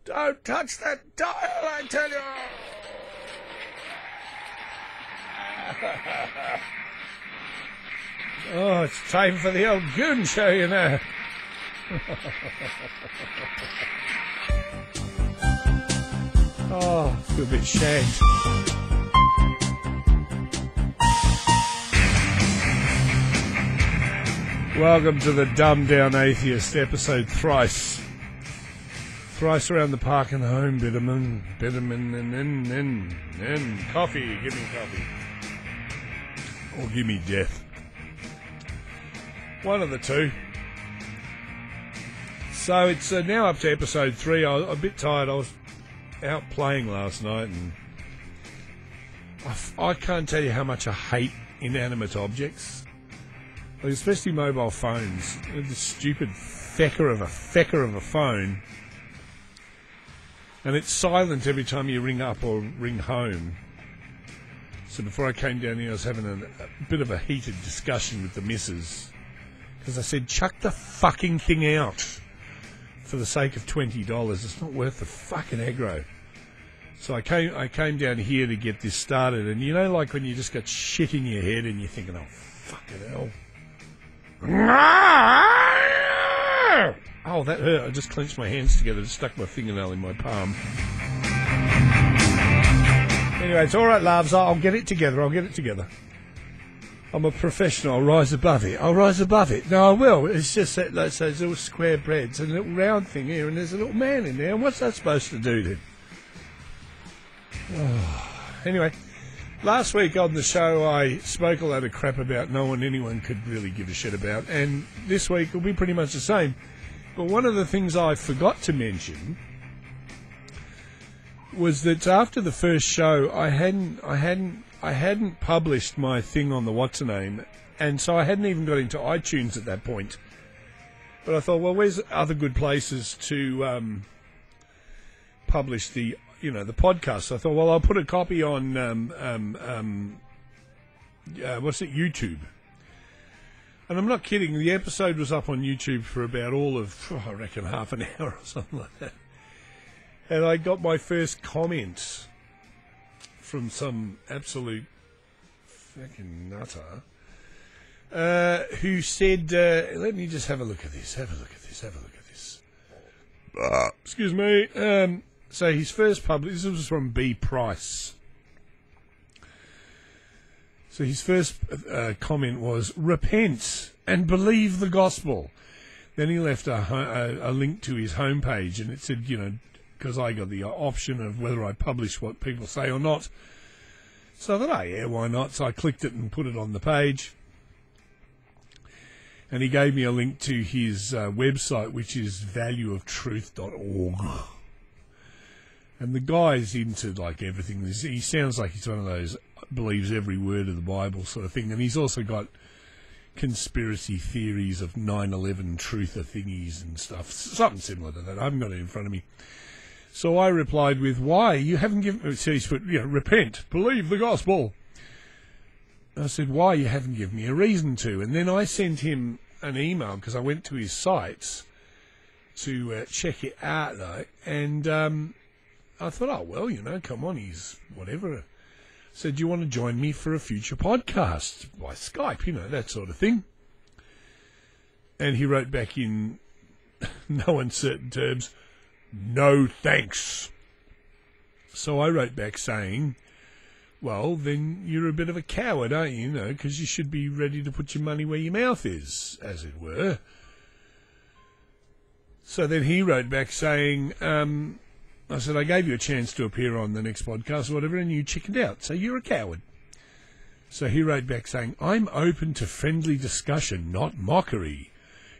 Don't touch that dial, I tell you! Oh, it's time for the old goon show, you know. Oh, I feel a bit shagged. Welcome to the Dumbed Down Atheist, episode thrice. Thrice around the park and home, Bitterman, and coffee. Give me coffee. Or give me death. One of the two. So it's now up to episode 3. I was a bit tired. I was out playing last night, and I can't tell you how much I hate inanimate objects. Like, especially mobile phones. The stupid fecker of a phone. And it's silent every time you ring up or ring home. So before I came down here, I was having a bit of a heated discussion with the missus. Because I said, chuck the fucking thing out. For the sake of $20. It's not worth the fucking aggro. So I came down here to get this started. And you know, like when you just got shit in your head and you're thinking, oh, fucking hell. Oh, that hurt. I just clenched my hands together and stuck my fingernail in my palm. Anyway, it's all right, loves. I'll get it together. I'm a professional. I'll rise above it. No, I will. It's just that those little square breads and a little round thing here, and there's a little man in there. And what's that supposed to do then? Oh. Anyway, last week on the show, I spoke a lot of crap about no one anyone could really give a shit about, and this week will be pretty much the same. But one of the things I forgot to mention was that after the first show, I hadn't published my thing on the what's-a-name, and so I hadn't even got into iTunes at that point. But I thought, well, where's other good places to publish the podcast? So I thought, well, I'll put a copy on YouTube. And I'm not kidding, the episode was up on YouTube for about all of, I reckon, half an hour or something like that. And I got my first comments from some absolute fucking nutter who said, let me just have a look at this. Excuse me. So his first this was from B. Price. So his first comment was, repent and believe the gospel. Then he left a link to his homepage, and it said, because I got the option of whether I publish what people say or not. So I thought, oh yeah, why not? So I clicked it and put it on the page. And he gave me a link to his website, which is valueoftruth.org. And the guy's into, like, everything. He sounds like he's one of those believes every word of the Bible sort of thing. And he's also got conspiracy theories of 9/11 truther thingies and stuff. Something similar to that. I haven't got it in front of me. So I replied with, why? You haven't given... So he's put, repent, believe the gospel. I said, why? You haven't given me a reason to. And then I sent him an email, because I went to his sites to check it out, though. And I thought, oh, well, come on, he's whatever. Said, do you want to join me for a future podcast? By Skype, that sort of thing. And he wrote back in no uncertain terms, no thanks. So I wrote back saying, well, then you're a bit of a coward, aren't you? Because you should be ready to put your money where your mouth is, as it were. So then he wrote back saying, I said, I gave you a chance to appear on the next podcast or whatever, and you chickened out, so you're a coward. So he wrote back saying, I'm open to friendly discussion, not mockery.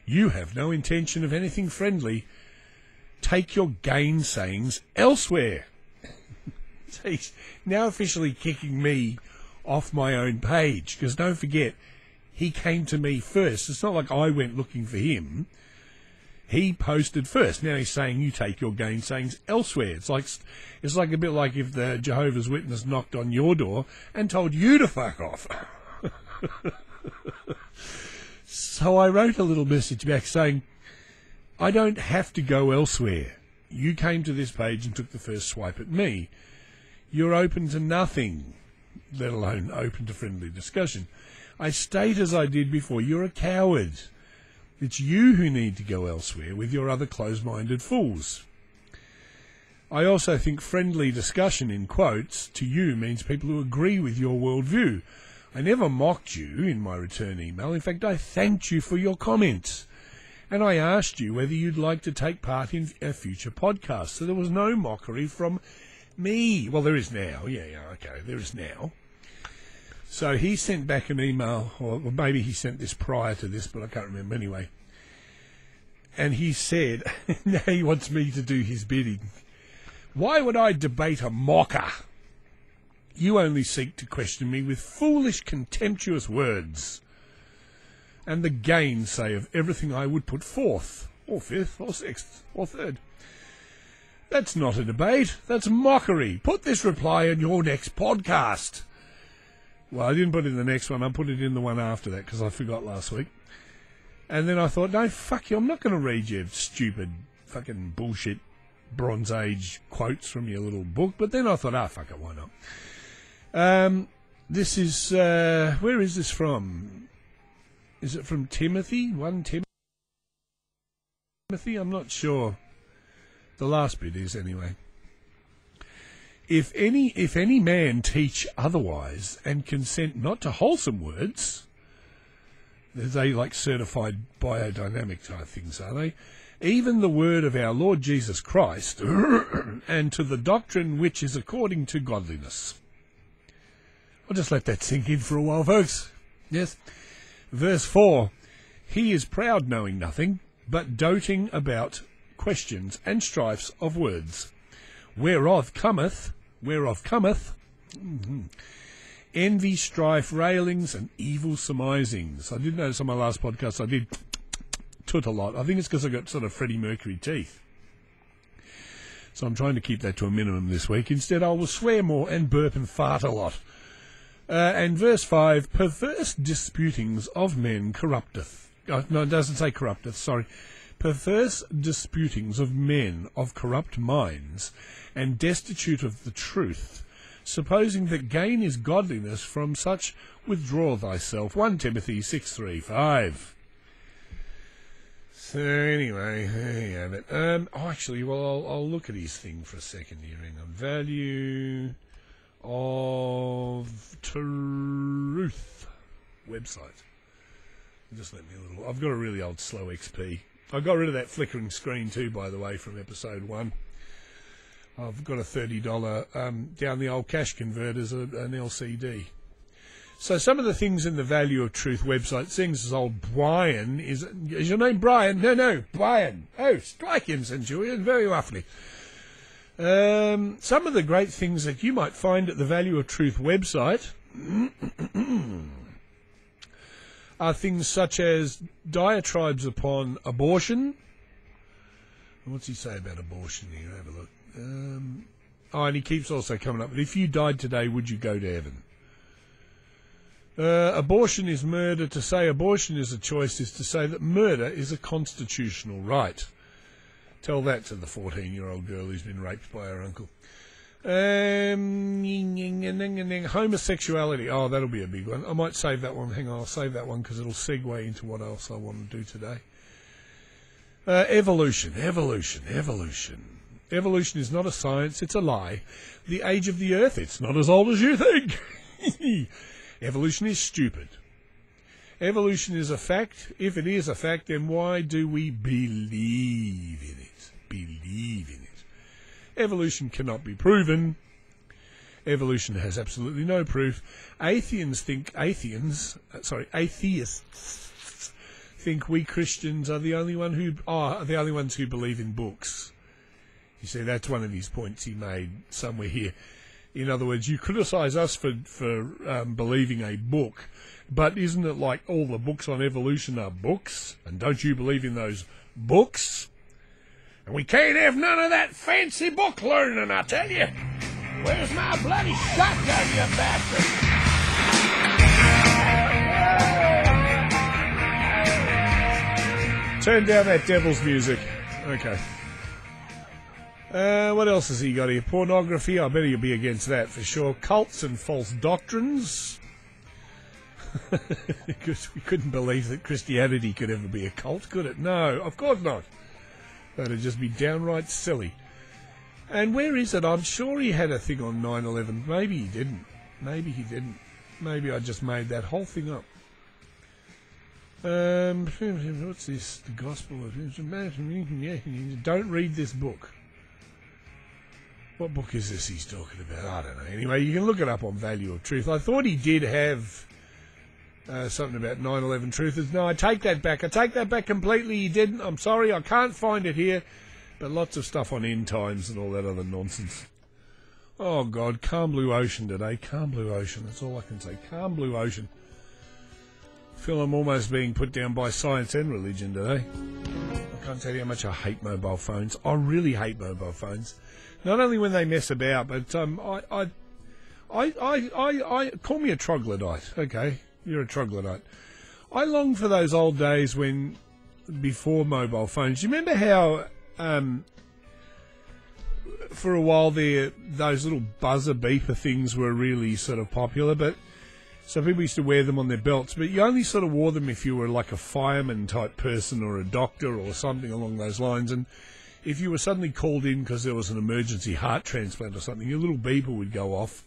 You have no intention of anything friendly. Take your gainsayings elsewhere. So he's now officially kicking me off my own page, because don't forget, he came to me first. It's not like I went looking for him. He posted first. Now he's saying you take your gainsayings elsewhere. It's like a bit like if the Jehovah's Witness knocked on your door and told you to fuck off. So I wrote a little message back saying, I don't have to go elsewhere. You came to this page and took the first swipe at me. You're open to nothing, let alone open to friendly discussion. I state as I did before, you're a coward. It's you who need to go elsewhere with your other close-minded fools. I also think friendly discussion, in quotes, to you means people who agree with your worldview. I never mocked you in my return email. In fact, I thanked you for your comments. And I asked you whether you'd like to take part in a future podcast. So there was no mockery from me. Well, there is now. Yeah, okay, there is now. So he sent back an email, or maybe he sent this prior to this, but I can't remember anyway. And he said, now he wants me to do his bidding. Why would I debate a mocker? You only seek to question me with foolish, contemptuous words, and the gainsay of everything I would put forth, or fifth, or sixth, or third. That's not a debate, that's mockery. Put this reply in your next podcast. Well, I didn't put it in the next one, I put it in the one after that, because I forgot last week. And then I thought, no, fuck you, I'm not going to read your stupid fucking bullshit Bronze Age quotes from your little book. But then I thought, fuck it, why not? This is, where is this from? Is it from Timothy? 1 Timothy? I'm not sure. The last bit is, anyway. If any man teach otherwise and consent not to wholesome words, they like certified biodynamic type things, are they? Even the word of our Lord Jesus Christ, and to the doctrine which is according to godliness. I'll just let that sink in for a while, folks. Yes. Verse 4, he is proud, knowing nothing, but doting about questions and strifes of words, whereof cometh envy, strife, railings, and evil surmisings. I did notice on my last podcast I did toot a lot. I think it's because I got sort of Freddie Mercury teeth. So I'm trying to keep that to a minimum this week. Instead, I will swear more and burp and fart a lot. And verse 5, perverse disputings of men corrupteth. No, it doesn't say corrupteth, sorry. Perverse disputings of men of corrupt minds, and destitute of the truth, supposing that gain is godliness, from such withdraw thyself. 1 Timothy 6:3-5. So anyway, there you have it. I'll look at his thing for a second here. Hang on. Value of Truth website. Just let me a little. I've got a really old slow XP. I got rid of that flickering screen too, by the way, from episode 1. I've got a $30 down the old cash converters, an LCD. So some of the things in the Value of Truth website, seeing as old Brian is your name Brian? No, Brian. Oh, strike him, Centurion, very roughly. Some of the great things that you might find at the Value of Truth website are things such as diatribes upon abortion. What's he say about abortion here? Have a look. And he keeps also coming up with, if you died today, would you go to heaven? Abortion is murder. To say abortion is a choice is to say that murder is a constitutional right. Tell that to the 14-year-old girl who's been raped by her uncle. Homosexuality. Oh, that'll be a big one. I might save that one. Hang on, I'll save that one because it'll segue into what else I want to do today. Evolution. Evolution is not a science, it's a lie. The age of the earth, it's not as old as you think. Evolution is stupid. Evolution is a fact. If it is a fact, then why do we believe in it? Evolution cannot be proven. Evolution has absolutely no proof. Atheists think we Christians are the only ones who believe in books. You see, that's one of his points he made somewhere here. In other words, you criticise us for believing a book, but isn't it like all the books on evolution are books? And don't you believe in those books? And we can't have none of that fancy book learning, I tell you. Where's my bloody shotgun, you bastard? Turn down that devil's music. Okay. What else has he got here? Pornography. I bet he'll be against that for sure. Cults and false doctrines. Because we couldn't believe that Christianity could ever be a cult, could it? No, of course not. That'd just be downright silly. And where is it? I'm sure he had a thing on 9/11. Maybe he didn't. Maybe he didn't. Maybe I just made that whole thing up. What's this? The Gospel of... Don't read this book. What book is this he's talking about? I don't know. Anyway, you can look it up on Value of Truth. I thought he did have something about 9/11 truthers. No, I take that back. I take that back completely. He didn't. I'm sorry. I can't find it here. But lots of stuff on end times and all that other nonsense. Oh, God. Calm blue ocean today. Calm blue ocean. That's all I can say. Calm blue ocean. I feel I'm almost being put down by science and religion today. I can't tell you how much I hate mobile phones. I really hate mobile phones. Not only when they mess about, but I call me a troglodyte, okay? You're a troglodyte. I long for those old days when, before mobile phones. You remember how, for a while there, those little buzzer beeper things were really sort of popular, but so people used to wear them on their belts, but you only sort of wore them if you were like a fireman type person or a doctor or something along those lines, and if you were suddenly called in because there was an emergency heart transplant or something, your little beeper would go off,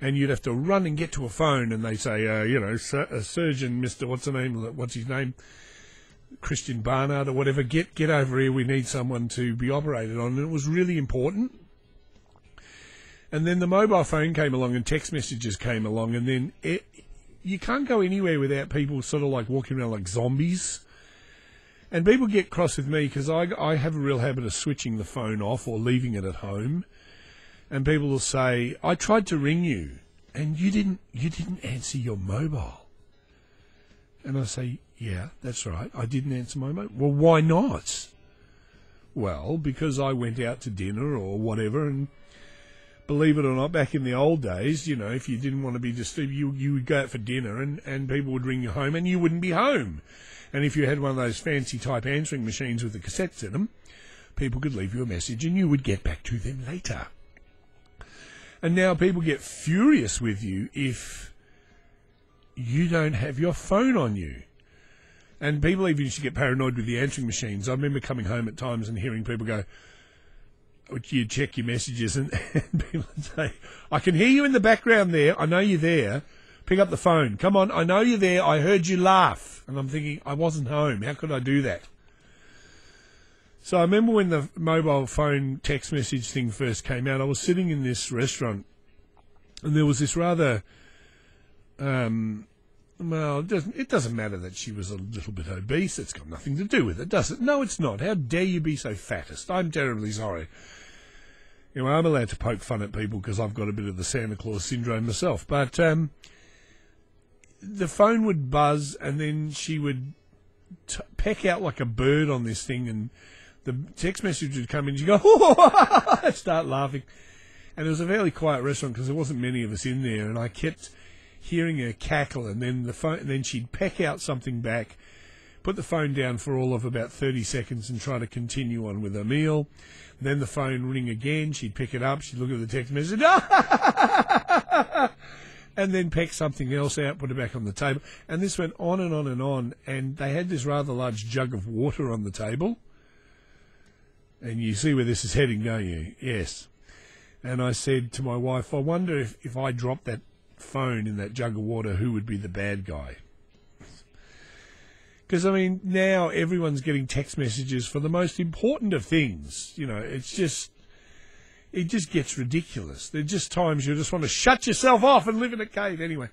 and you'd have to run and get to a phone, and they say, a surgeon, Mr. What's his name? Christian Barnard or whatever, get over here, we need someone to be operated on. And it was really important. And then the mobile phone came along and text messages came along, and then you can't go anywhere without people sort of like walking around like zombies. And people get cross with me because I have a real habit of switching the phone off or leaving it at home. And people will say, I tried to ring you and you didn't answer your mobile. And I say, yeah, that's right. I didn't answer my mobile. Well, why not? Well, because I went out to dinner or whatever, and believe it or not, back in the old days, you know, if you didn't want to be disturbed, you would go out for dinner and people would ring you home and you wouldn't be home. And if you had one of those fancy type answering machines with the cassettes in them, people could leave you a message and you would get back to them later. And now people get furious with you if you don't have your phone on you. And people even used to get paranoid with the answering machines. I remember coming home at times and hearing people go, you check your messages, and people would say, I can hear you in the background there. I know you're there. Pick up the phone. Come on, I know you're there. I heard you laugh. And I'm thinking, I wasn't home. How could I do that? So I remember when the mobile phone text message thing first came out, I was sitting in this restaurant, and there was this rather, well, it doesn't matter that she was a little bit obese. It's got nothing to do with it, does it? No, it's not. How dare you be so fattest? I'm terribly sorry. You know, I'm allowed to poke fun at people because I've got a bit of the Santa Claus syndrome myself. But the phone would buzz, and then she would peck out like a bird on this thing, and the text message would come in, and she'd go, oh, start laughing. And it was a fairly quiet restaurant because there wasn't many of us in there, and I kept hearing her cackle, and then then she'd peck out something back, put the phone down for all of about 30 seconds and try to continue on with her meal. Then the phone ring again, she'd pick it up, she'd look at the text message, and then peck something else out, put it back on the table. And this went on and on and on, and they had this rather large jug of water on the table. And you see where this is heading, don't you? Yes. And I said to my wife, I wonder if I dropped that phone in that jug of water, who would be the bad guy? Because, I mean, now everyone's getting text messages for the most important of things. You know, it just gets ridiculous. There are just times you just want to shut yourself off and live in a cave. Anyway,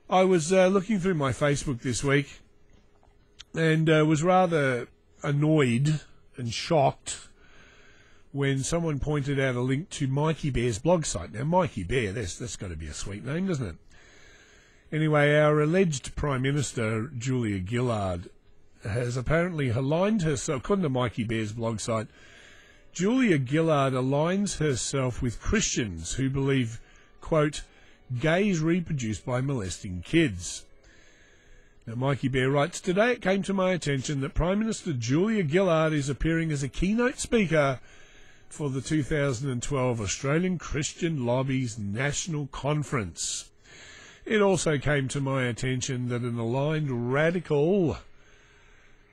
I was looking through my Facebook this week and was rather annoyed and shocked when someone pointed out a link to Mikey Bear's blog site. Now, Mikey Bear, that's got to be a sweet name, doesn't it? Anyway, our alleged Prime Minister, Julia Gillard, has apparently aligned herself, according to Mikey Bear's blog site, Julia Gillard aligns herself with Christians who believe, quote, gays reproduce by molesting kids. Now, Mikey Bear writes, today it came to my attention that Prime Minister Julia Gillard is appearing as a keynote speaker for the 2012 Australian Christian Lobby's National Conference. It also came to my attention that an aligned radical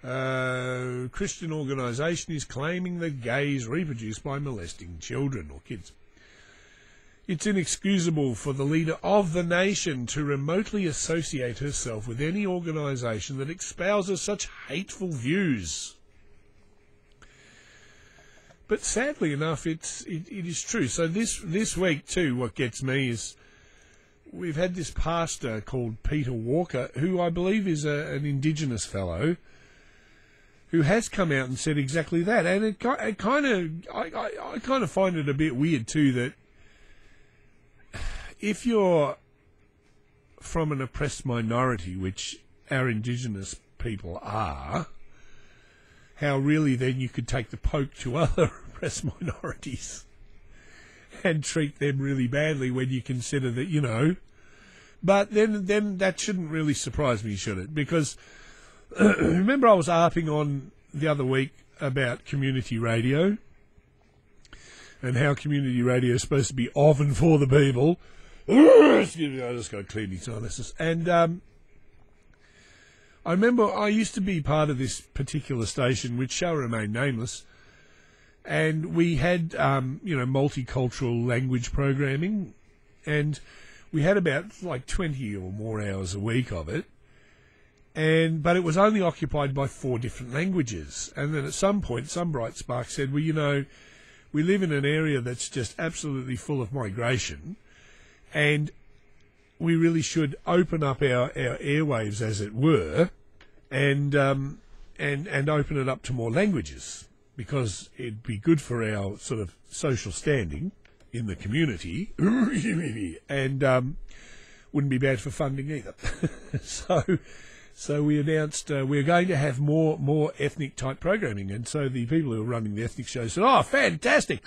Christian organisation is claiming that gays reproduce by molesting children or kids. It's inexcusable for the leader of the nation to remotely associate herself with any organisation that espouses such hateful views. But sadly enough, it is true. So this week too, what gets me is we've had this pastor called Peter Walker, who I believe is an Indigenous fellow, who has come out and said exactly that. And I kind of find it a bit weird too that if you're from an oppressed minority, which our Indigenous people are, how really then you could take the poke to other oppressed minorities and treat them really badly when you consider that, you know. But then that shouldn't really surprise me, should it? Because remember I was harping on the other week about community radio and how community radio is supposed to be of and for the people. Excuse me, I just got to clear my sinuses. And I remember I used to be part of this particular station, which shall remain nameless, and we had, multicultural language programming, and we had about like 20 or more hours a week of it, but it was only occupied by 4 different languages. And then at some point, some bright spark said, well, you know, we live in an area that's just absolutely full of migration, and we really should open up our airwaves, as it were, and open it up to more languages, because it'd be good for our sort of social standing in the community, and wouldn't be bad for funding either. So we announced we're going to have more ethnic type programming, and so the people who are running the ethnic show said, "Oh, fantastic!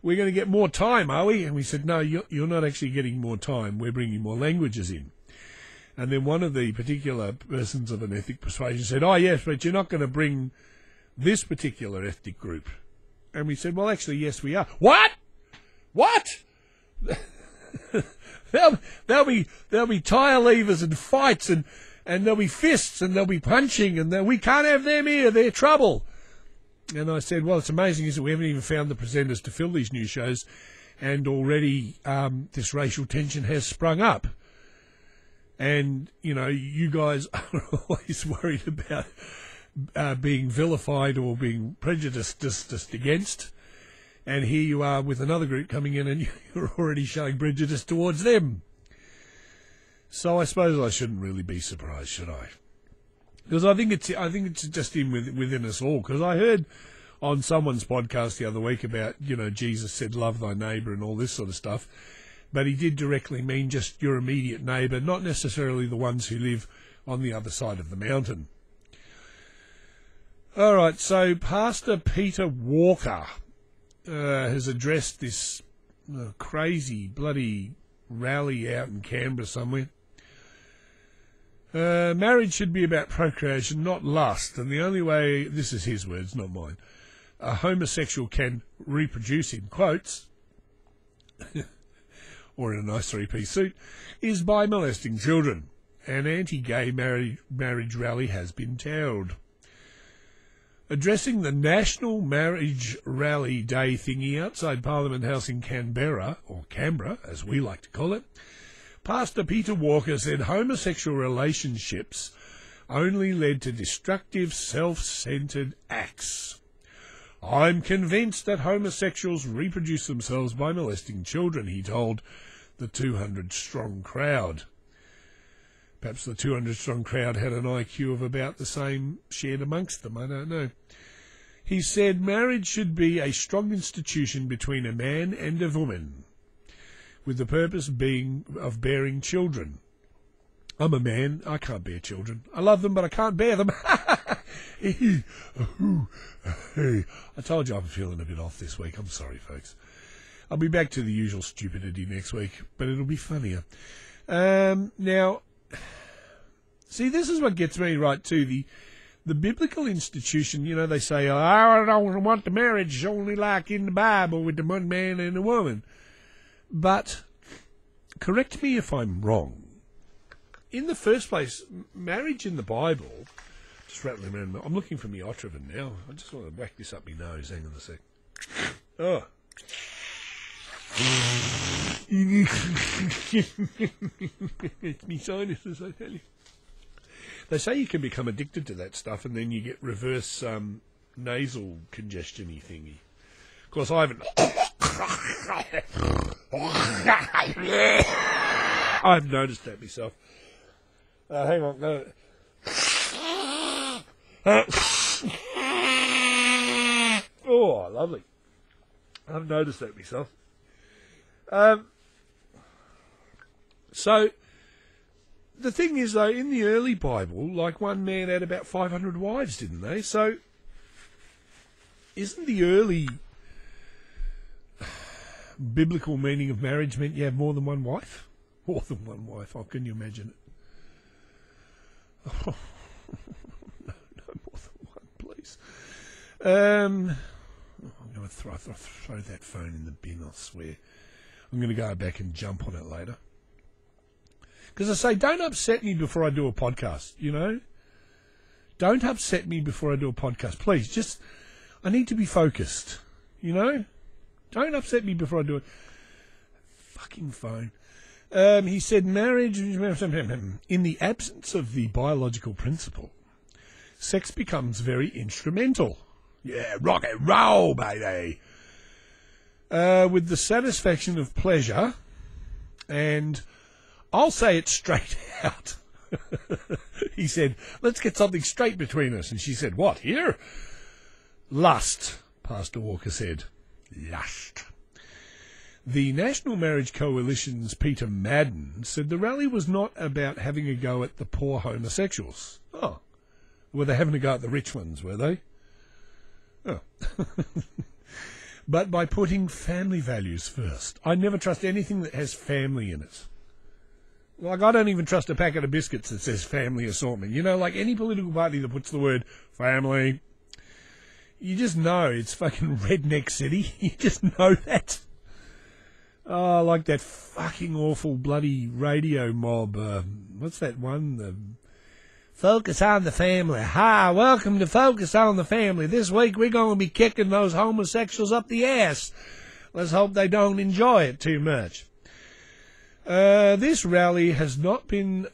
We're going to get more time, are we?" And we said, "No, you're not actually getting more time. We're bringing more languages in." And then one of the particular persons of an ethnic persuasion said, "Oh, yes, but you're not going to bring this particular ethnic group." And we said, "Well, actually, yes, we are." What? there'll be tire levers and fights and there'll be fists and there'll be punching and we can't have them here. They're trouble. And I said, well, it's amazing, isn't it? We haven't even found the presenters to fill these new shows, and already this racial tension has sprung up. And, you know, you guys are always worried about being vilified or being prejudiced against. And here you are with another group coming in and you're already showing prejudice towards them. So I suppose I shouldn't really be surprised, should I? Because I think it's just within us all. Because I heard on someone's podcast the other week about, you know, Jesus said, love thy neighbour and all this sort of stuff. But he did directly mean just your immediate neighbour, not necessarily the ones who live on the other side of the mountain. All right, so Pastor Peter Walker has addressed this crazy bloody rally out in Canberra somewhere. Marriage should be about procreation, not lust, and the only way, this is his words, not mine, a homosexual can reproduce, in quotes, or in a nice three-piece suit, is by molesting children. An anti-gay marriage rally has been held. Addressing the National Marriage Rally Day thingy outside Parliament House in Canberra, or Canberra, as we like to call it, Pastor Peter Walker said homosexual relationships only led to destructive, self-centred acts. I'm convinced that homosexuals reproduce themselves by molesting children, he told the 200-strong crowd. Perhaps the 200-strong crowd had an IQ of about the same shared amongst them, I don't know. He said marriage should be a strong institution between a man and a woman, with the purpose being of bearing children. I'm a man, I can't bear children. I love them, but I can't bear them. I told you I'm feeling a bit off this week. I'm sorry, folks. I'll be back to the usual stupidity next week, but it'll be funnier. Now, See, this is what gets me right too. The biblical institution, you know, they say, oh, I don't want the marriage only like in the Bible with the one man and a woman. But correct me if I'm wrong. In the first place, marriage in the Bible, just rattling around, I'm looking for my Otrivan now. I just want to whack this up my nose. Hang on a sec. Oh. It's me sinuses, I tell you. They say you can become addicted to that stuff and then you get reverse nasal congestion-y thingy. Of course, I haven't... I've noticed that myself. Hang on. No. Oh, lovely. I've noticed that myself. So... The thing is, though, in the early Bible, like one man had about 500 wives, didn't they? So, isn't the early biblical meaning of marriage meant you have more than one wife? More than one wife, oh, can you imagine it? Oh, no, more than one, please. I'm going to throw that phone in the bin, I swear. I'm going to go back and jump on it later. Because I say, don't upset me before I do a podcast, you know? Don't upset me before I do a podcast. Please, I need to be focused, you know? Don't upset me before I do it. Fucking phone. He said, marriage, in the absence of the biological principle, sex becomes very instrumental. Yeah, rock and roll, baby. With the satisfaction of pleasure and... I'll say it straight out. He said, let's get something straight between us. And she said, what, here? Lust, Pastor Walker said. Lust. The National Marriage Coalition's Peter Madden said the rally was not about having a go at the poor homosexuals. Oh. Were they having a go at the rich ones, were they? Oh. But by putting family values first. I never trust anything that has family in it. Like, I don't even trust a packet of biscuits that says family assortment. You know, like any political party that puts the word family, you just know it's fucking redneck city. You just know that. Oh, like that fucking awful bloody radio mob. What's that one? The Focus on the Family. Hi, welcome to Focus on the Family. This week we're going to be kicking those homosexuals up the ass. Let's hope they don't enjoy it too much. This rally has not been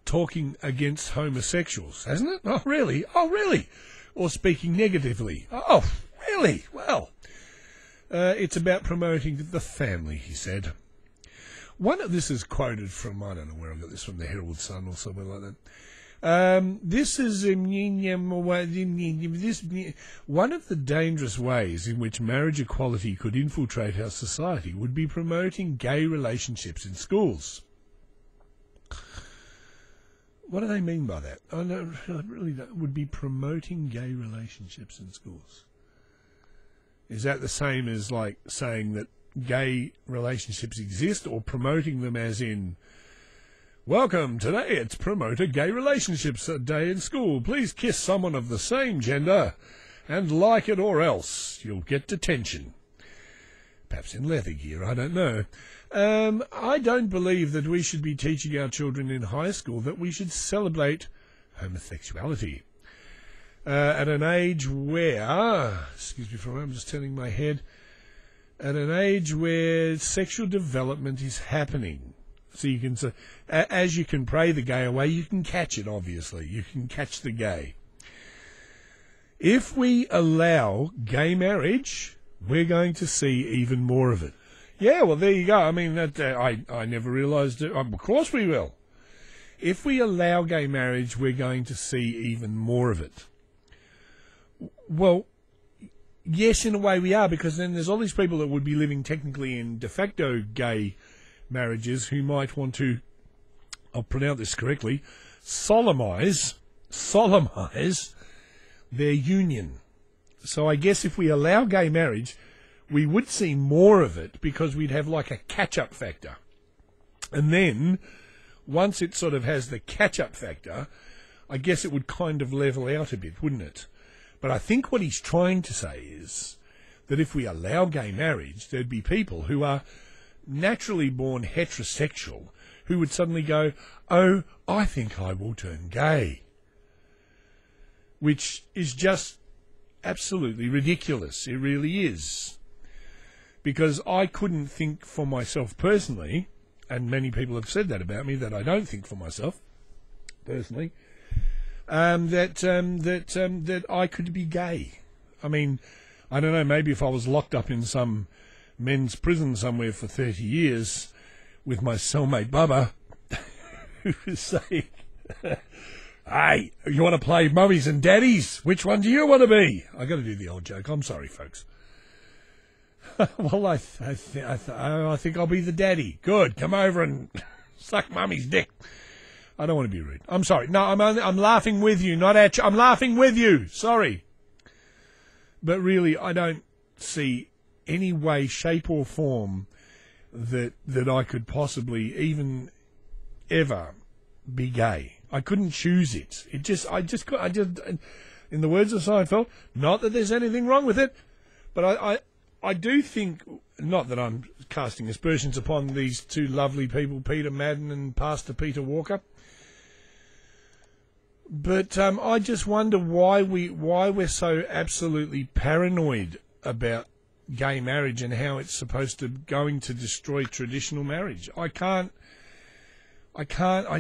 talking against homosexuals, hasn't it? Oh, really? Oh, really? Or speaking negatively? Oh, really? Well, it's about promoting the family, he said. This is quoted from, I don't know where I got this from, the Herald Sun or somewhere like that. This is one of the dangerous ways in which marriage equality could infiltrate our society would be promoting gay relationships in schools. What do they mean by that? I really don't. Would be promoting gay relationships in schools. Is that the same as like saying that gay relationships exist, or promoting them as in, welcome, today it's Promote Gay Relationships Day in school. Please kiss someone of the same gender and like it or else you'll get detention. Perhaps in leather gear, I don't know. I don't believe that we should be teaching our children in high school that we should celebrate homosexuality. At an age where, excuse me for a moment, I'm just turning my head, at an age where sexual development is happening. So you can, as you can pray the gay away, you can catch it, obviously. You can catch the gay. If we allow gay marriage, we're going to see even more of it. Yeah, well, there you go. I mean, I never realised it. Of course we will. If we allow gay marriage, we're going to see even more of it. Well, yes, in a way we are, because then there's all these people that would be living technically in de facto gay marriages who might want to, I'll pronounce this correctly, solemnize their union. So I guess if we allow gay marriage, we would see more of it because we'd have like a catch-up factor. And then once it sort of has the catch-up factor, I guess it would kind of level out a bit, wouldn't it? But I think what he's trying to say is that if we allow gay marriage, there'd be people who are naturally born heterosexual who would suddenly go, oh, I think I will turn gay. Which is just absolutely ridiculous. It really is. Because I couldn't think for myself personally, and many people have said that about me, that I don't think for myself personally, that I could be gay. I mean, I don't know, maybe if I was locked up in some men's prison somewhere for 30 years with my cellmate Bubba, who was saying, hey, you want to play mummies and daddies? Which one do you want to be? I got to do the old joke. I'm sorry, folks. Well, I think I'll be the daddy. Good. Come over and suck mummy's dick. I don't want to be rude. I'm sorry. No, I'm laughing with you, not at you. I'm laughing with you. Sorry. But really, I don't see any way, shape or form that I could possibly even ever be gay. I couldn't choose it. In the words of Seinfeld, not that there's anything wrong with it, but I do think, not that I'm casting aspersions upon these two lovely people, Peter Madden and Pastor Peter Walker, but I just wonder why we're so absolutely paranoid about gay marriage and how it's going to destroy traditional marriage. I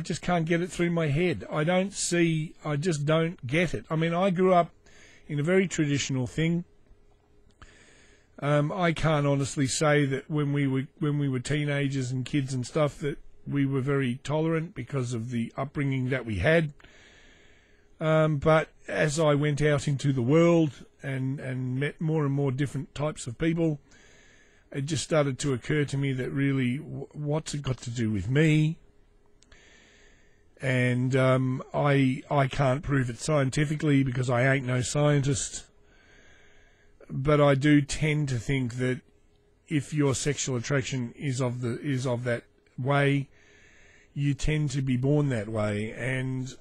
just can't get it through my head. I just don't get it. I mean, I grew up in a very traditional thing. I can't honestly say that when we were teenagers and kids and stuff that we were very tolerant because of the upbringing that we had. But as I went out into the world and met more and more different types of people, it just started to occur to me that really, what's it got to do with me? And I can't prove it scientifically because I ain't no scientist. But I do tend to think that if your sexual attraction is of that way, you tend to be born that way. And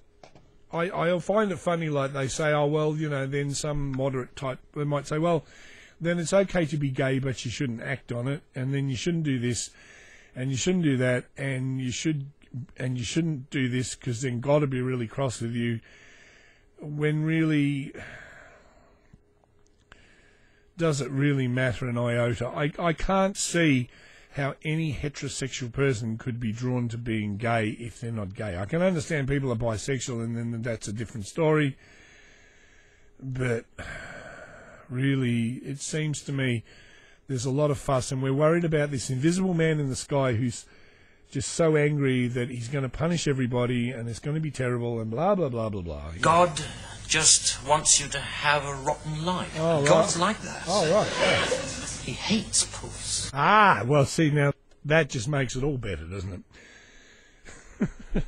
I find it funny, like they say, oh, well, then some moderate type, they might say, well, then it's okay to be gay, but you shouldn't act on it, and then you shouldn't do this, and you shouldn't do that, and you shouldn't do this because then God will be really cross with you, when really, does it really matter an iota? I can't see how any heterosexual person could be drawn to being gay if they're not gay. I can understand people are bisexual and then that's a different story. But really, it seems to me there's a lot of fuss and we're worried about this invisible man in the sky who's just so angry that he's going to punish everybody and it's going to be terrible and blah, blah, blah, blah, blah. God just wants you to have a rotten life. Oh, right. God's like that. Oh, right. Yeah. He hates puss. Ah, well, see, now, that just makes it all better, doesn't it?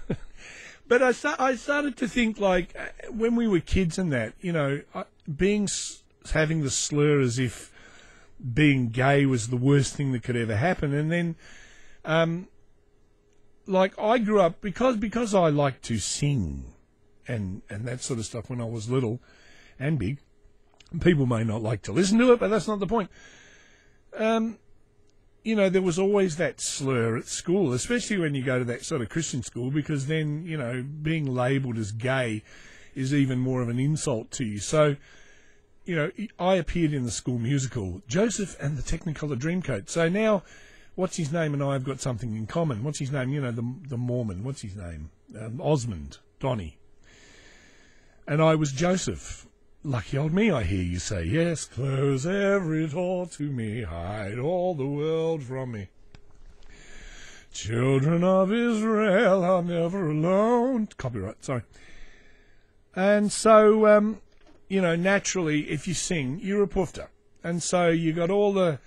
But I started to think, like, when we were kids and that, having the slur as if being gay was the worst thing that could ever happen. And then, like, I grew up, because I liked to sing and that sort of stuff when I was little and big. People may not like to listen to it, but that's not the point. There was always that slur at school, especially when you go to that sort of Christian school, because then, being labelled as gay is even more of an insult to you. So, I appeared in the school musical, Joseph and the Technicolor Dreamcoat. So now, what's his name and I have got something in common. What's his name? The Mormon. What's his name? Osmond, Donnie. And I was Joseph. Lucky old me, I hear you say. Yes, close every door to me, hide all the world from me. Children of Israel are never alone. Copyright, sorry. And so, naturally, if you sing, you're a poofter. And so you got all the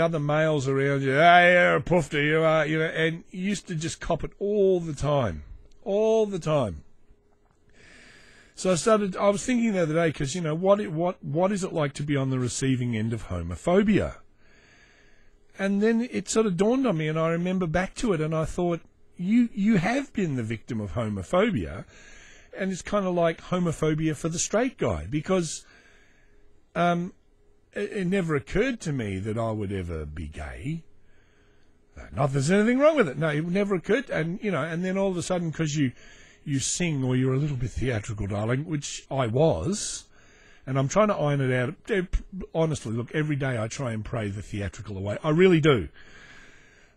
other males around you. Hey, you're a poofter, you are, and you used to just cop it all the time. All the time. So I was thinking the other day, because, what is it like to be on the receiving end of homophobia? And then it sort of dawned on me, and I remember back to it, and I thought, you have been the victim of homophobia, and it's kind of like homophobia for the straight guy, because it never occurred to me that I would ever be gay. Not that there's anything wrong with it. No, it never occurred. And, and then all of a sudden, because you sing, or you're a little bit theatrical, darling, which I was, and I'm trying to iron it out. Honestly, look, every day I try and pray the theatrical away. I really do.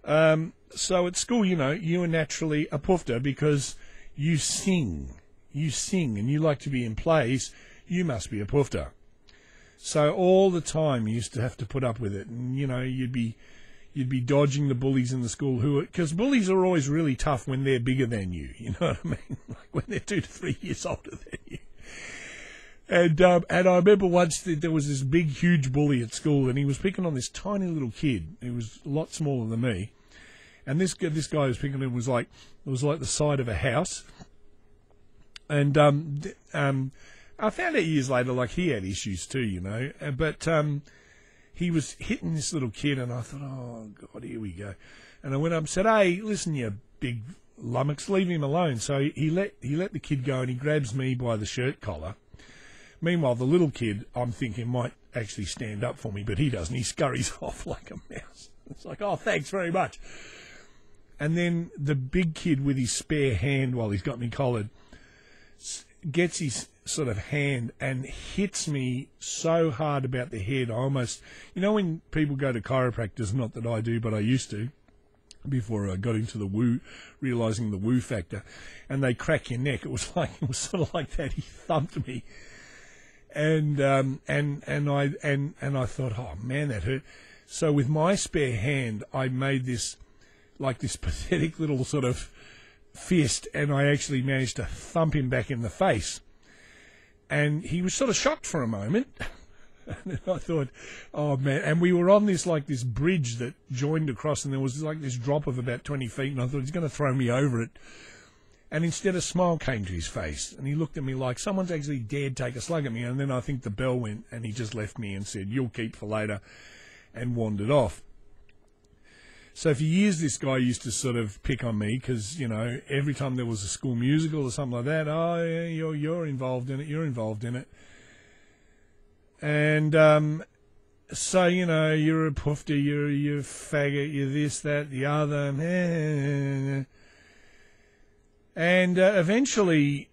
So at school, you are naturally a poofter because you sing, and you like to be in plays. You must be a poofter. So all the time you used to have to put up with it, and you'd be dodging the bullies in the school because bullies are always really tough when they're bigger than you. You know what I mean? Like when they're 2 to 3 years older than you. And I remember once there was this big, huge bully at school, and he was picking on this tiny little kid who was a lot smaller than me. And this guy who was picking on him was like the side of a house. And I found out years later, like, he had issues too, but he was hitting this little kid, and I thought, oh God, here we go. And I went up and said, hey, listen, you big lummox, leave him alone. So he let the kid go, and he grabs me by the shirt collar. Meanwhile, the little kid, I'm thinking, might actually stand up for me, but he doesn't. He scurries off like a mouse. It's like, oh, thanks very much. And then the big kid with his spare hand while he's got me collared gets his sort of hand and hits me so hard about the head. I almost, when people go to chiropractors, not that I do, but I used to, before I got into the woo, realizing the woo factor, and they crack your neck. It was sort of like that. He thumped me, and I thought, oh man, that hurt. So with my spare hand, I made this pathetic little sort of fist, and I actually managed to thump him back in the face. And he was sort of shocked for a moment. And I thought, oh man. And we were on this bridge that joined across, and there was this drop of about 20 feet, and I thought he's going to throw me over it. And instead a smile came to his face, and he looked at me like someone's actually dared take a slug at me. And then I think the bell went, and he just left me and said, you'll keep for later, and wandered off. So for years, this guy used to sort of pick on me because, every time there was a school musical or something like that, oh, yeah, you're involved in it. And so, you're a poofter, you're a faggot, you're this, that, the other. And eventually,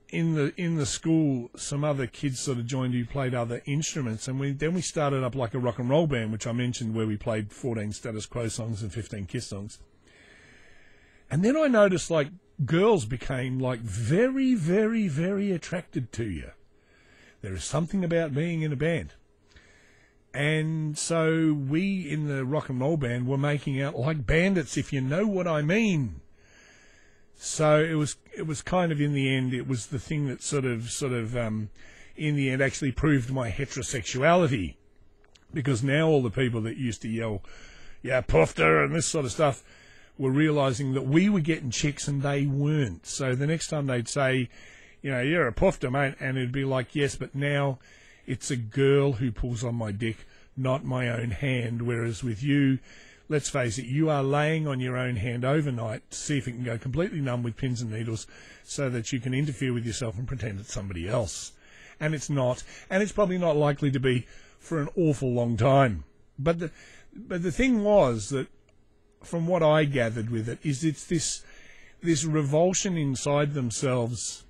in the school, some other kids sort of joined who played other instruments, and we started up like a rock and roll band, which I mentioned, where we played 14 Status Quo songs and 15 Kiss songs. And then I noticed girls became very, very, very attracted to you. There is something about being in a band. And so we in the rock and roll band were making out like bandits, if you know what I mean. So it was kind of, in the end, it was the thing that sort of in the end actually proved my heterosexuality, because now all the people that used to yell, yeah, poofter and this sort of stuff, were realizing that we were getting chicks and they weren't. So the next time they'd say, you're a poofter, mate, and it'd be like, yes, but now it's a girl who pulls on my dick, not my own hand. Whereas with you, let's face it, you are laying on your own hand overnight to see if it can go completely numb with pins and needles so that you can interfere with yourself and pretend it's somebody else. And it's not. And it's probably not likely to be for an awful long time. But the thing was that, from what I gathered with it, is it's this revulsion inside themselves.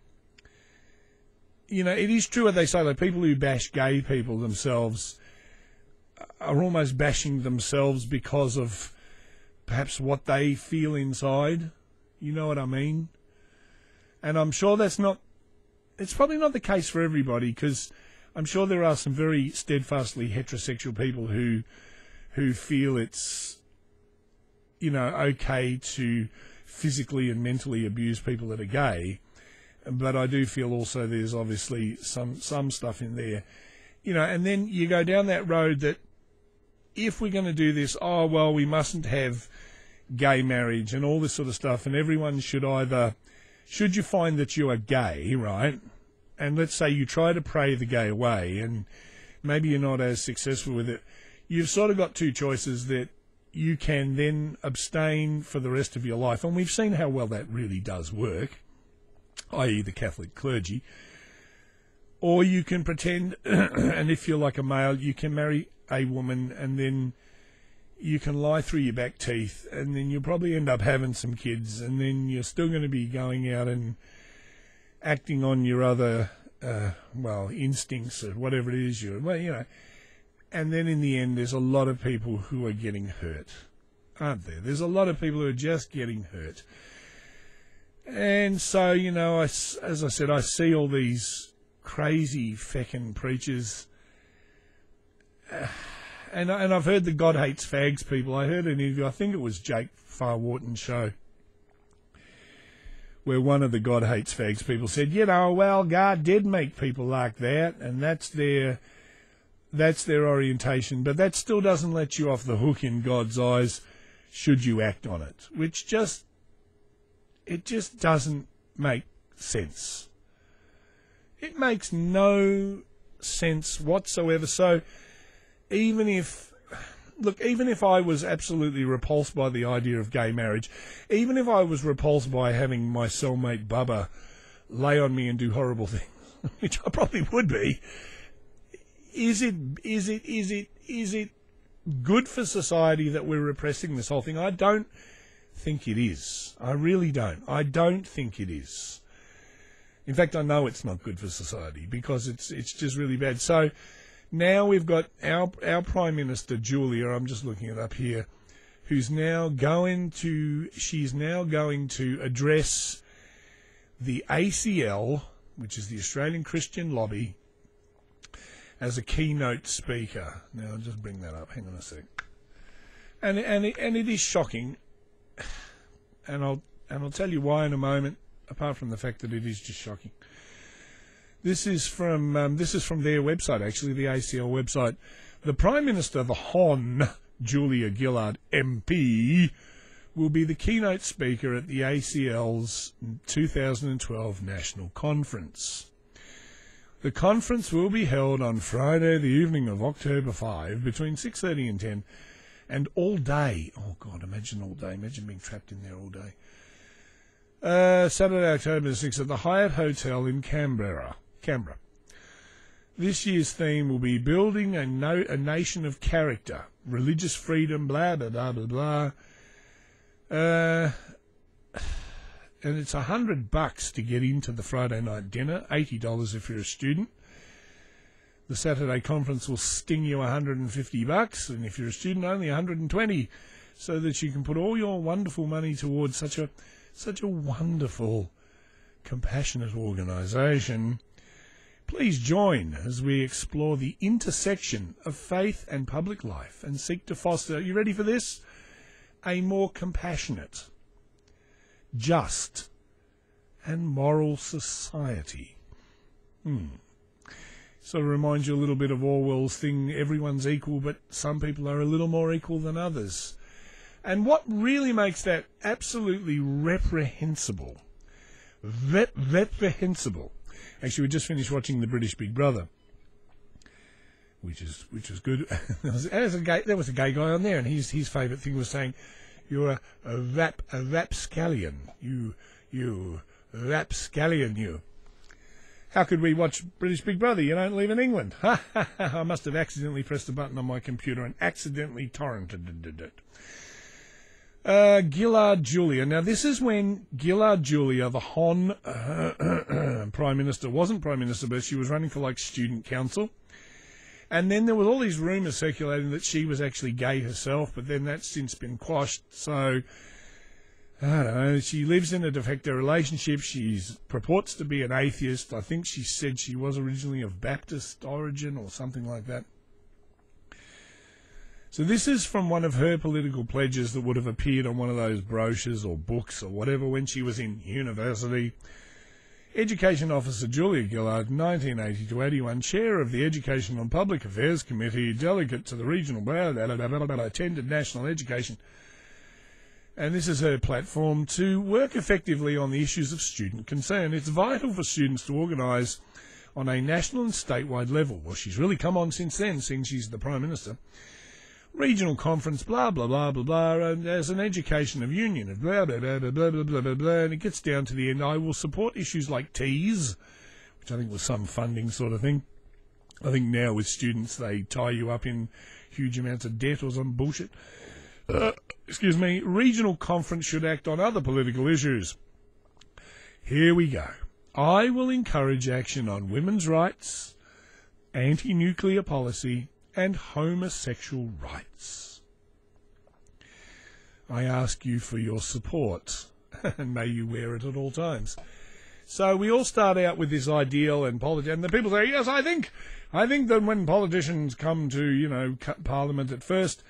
It is true what they say, that people who bash gay people themselves are almost bashing themselves because of perhaps what they feel inside. You know what I mean? And I'm sure it's probably not the case for everybody, because I'm sure there are some very steadfastly heterosexual people who feel it's, okay to physically and mentally abuse people that are gay. But I do feel also there's obviously some stuff in there, and then you go down that road that, if we're going to do this, we mustn't have gay marriage and all this sort of stuff, and everyone should you find that you are gay, right? And let's say you try to pray the gay away, and maybe you're not as successful with it, you've sort of got two choices, that you can then abstain for the rest of your life. And we've seen how well that really does work, i.e. the Catholic clergy. Or you can pretend, and if you're like a male, you can marry a woman and then you can lie through your back teeth, and then you'll probably end up having some kids, and then you're still going to be going out and acting on your other, instincts or whatever it is and then in the end, there's a lot of people who are getting hurt, aren't there? There's a lot of people who are just getting hurt. And so, as I said, I see all these crazy feckin' preachers, and I've heard the God hates fags people. I heard an interview, I think it was Jake Farwharton's show, where one of the God hates fags people said, God did make people like that, and that's their orientation, but that still doesn't let you off the hook in God's eyes should you act on it, which just doesn't make sense. It makes no sense whatsoever. So even if I was absolutely repulsed by the idea of gay marriage, even if I was repulsed by having my cellmate Bubba lay on me and do horrible things, which I probably would be, is it good for society that we're repressing this whole thing? I don't think it is. I really don't. I don't think it is. In fact, I know it's not good for society because it's just really bad. So now we've got our Prime Minister, Julia, I'm just looking it up here, she's now going to address the ACL, which is the Australian Christian Lobby, as a keynote speaker. Now, I'll just bring that up. Hang on a sec. And it is shocking, and I'll tell you why in a moment. Apart from the fact that it is just shocking. This is from their website, actually, the ACL website. The Prime Minister, the Hon, Julia Gillard, MP, will be the keynote speaker at the ACL's 2012 National Conference. The conference will be held on Friday, the evening of October 5, between 6:30 and 10, and all day. Oh, God, imagine all day. Imagine being trapped in there all day. Saturday, October 6th, at the Hyatt Hotel in Canberra. This year's theme will be Building a Nation of Character, Religious Freedom, blah, blah, blah, blah, blah. And it's $100 to get into the Friday night dinner, $80 if you're a student. The Saturday conference will sting you $150, and if you're a student, only $120, so that you can put all your wonderful money towards such a wonderful, compassionate organisation. Please join as we explore the intersection of faith and public life and seek to foster, you ready for this? A more compassionate, just, and moral society. So it reminds you a little bit of Orwell's thing, everyone's equal, but some people are a little more equal than others. And what really makes that absolutely reprehensible, actually, we just finished watching The British Big Brother, which was good. There was a gay guy on there, and his favourite thing was saying, "You're a rapscallion, you rapscallion, you." How could we watch British Big Brother? You don't live in England. I must have accidentally pressed a button on my computer and accidentally torrented it. Gillard Julia. Now, this is when Gillard Julia, the Hon Prime Minister, wasn't Prime Minister, but she was running for, student council. And then there was all these rumours circulating that she was actually gay herself, but then that's since been quashed. So, I don't know, she lives in a de facto relationship. She purports to be an atheist. I think she said she was originally of Baptist origin or something like that. So this is from one of her political pledges that would have appeared on one of those brochures or books or whatever when she was in university. Education Officer Julia Gillard, 1980 to 81, Chair of the Education and Public Affairs Committee, Delegate to the Regional attended National Education. And this is her platform: to work effectively on the issues of student concern. It's vital for students to organise on a national and statewide level. Well, she's really come on since then, seeing she's the Prime Minister. regional conference, blah, blah, blah, blah, blah, and as an education of union, of blah, blah, blah, blah, blah, blah, blah, blah, blah, and it gets down to the end. I will support issues like teas, which I think was some funding sort of thing. I think now with students, they tie you up in huge amounts of debt or some bullshit. Excuse me. Regional conference should act on other political issues. Here we go. I will encourage action on women's rights, anti-nuclear policy, and homosexual rights. I ask you for your support, and may you wear it at all times. So we all start out with this ideal, and the people say, yes, I think that when politicians come to, Parliament at first,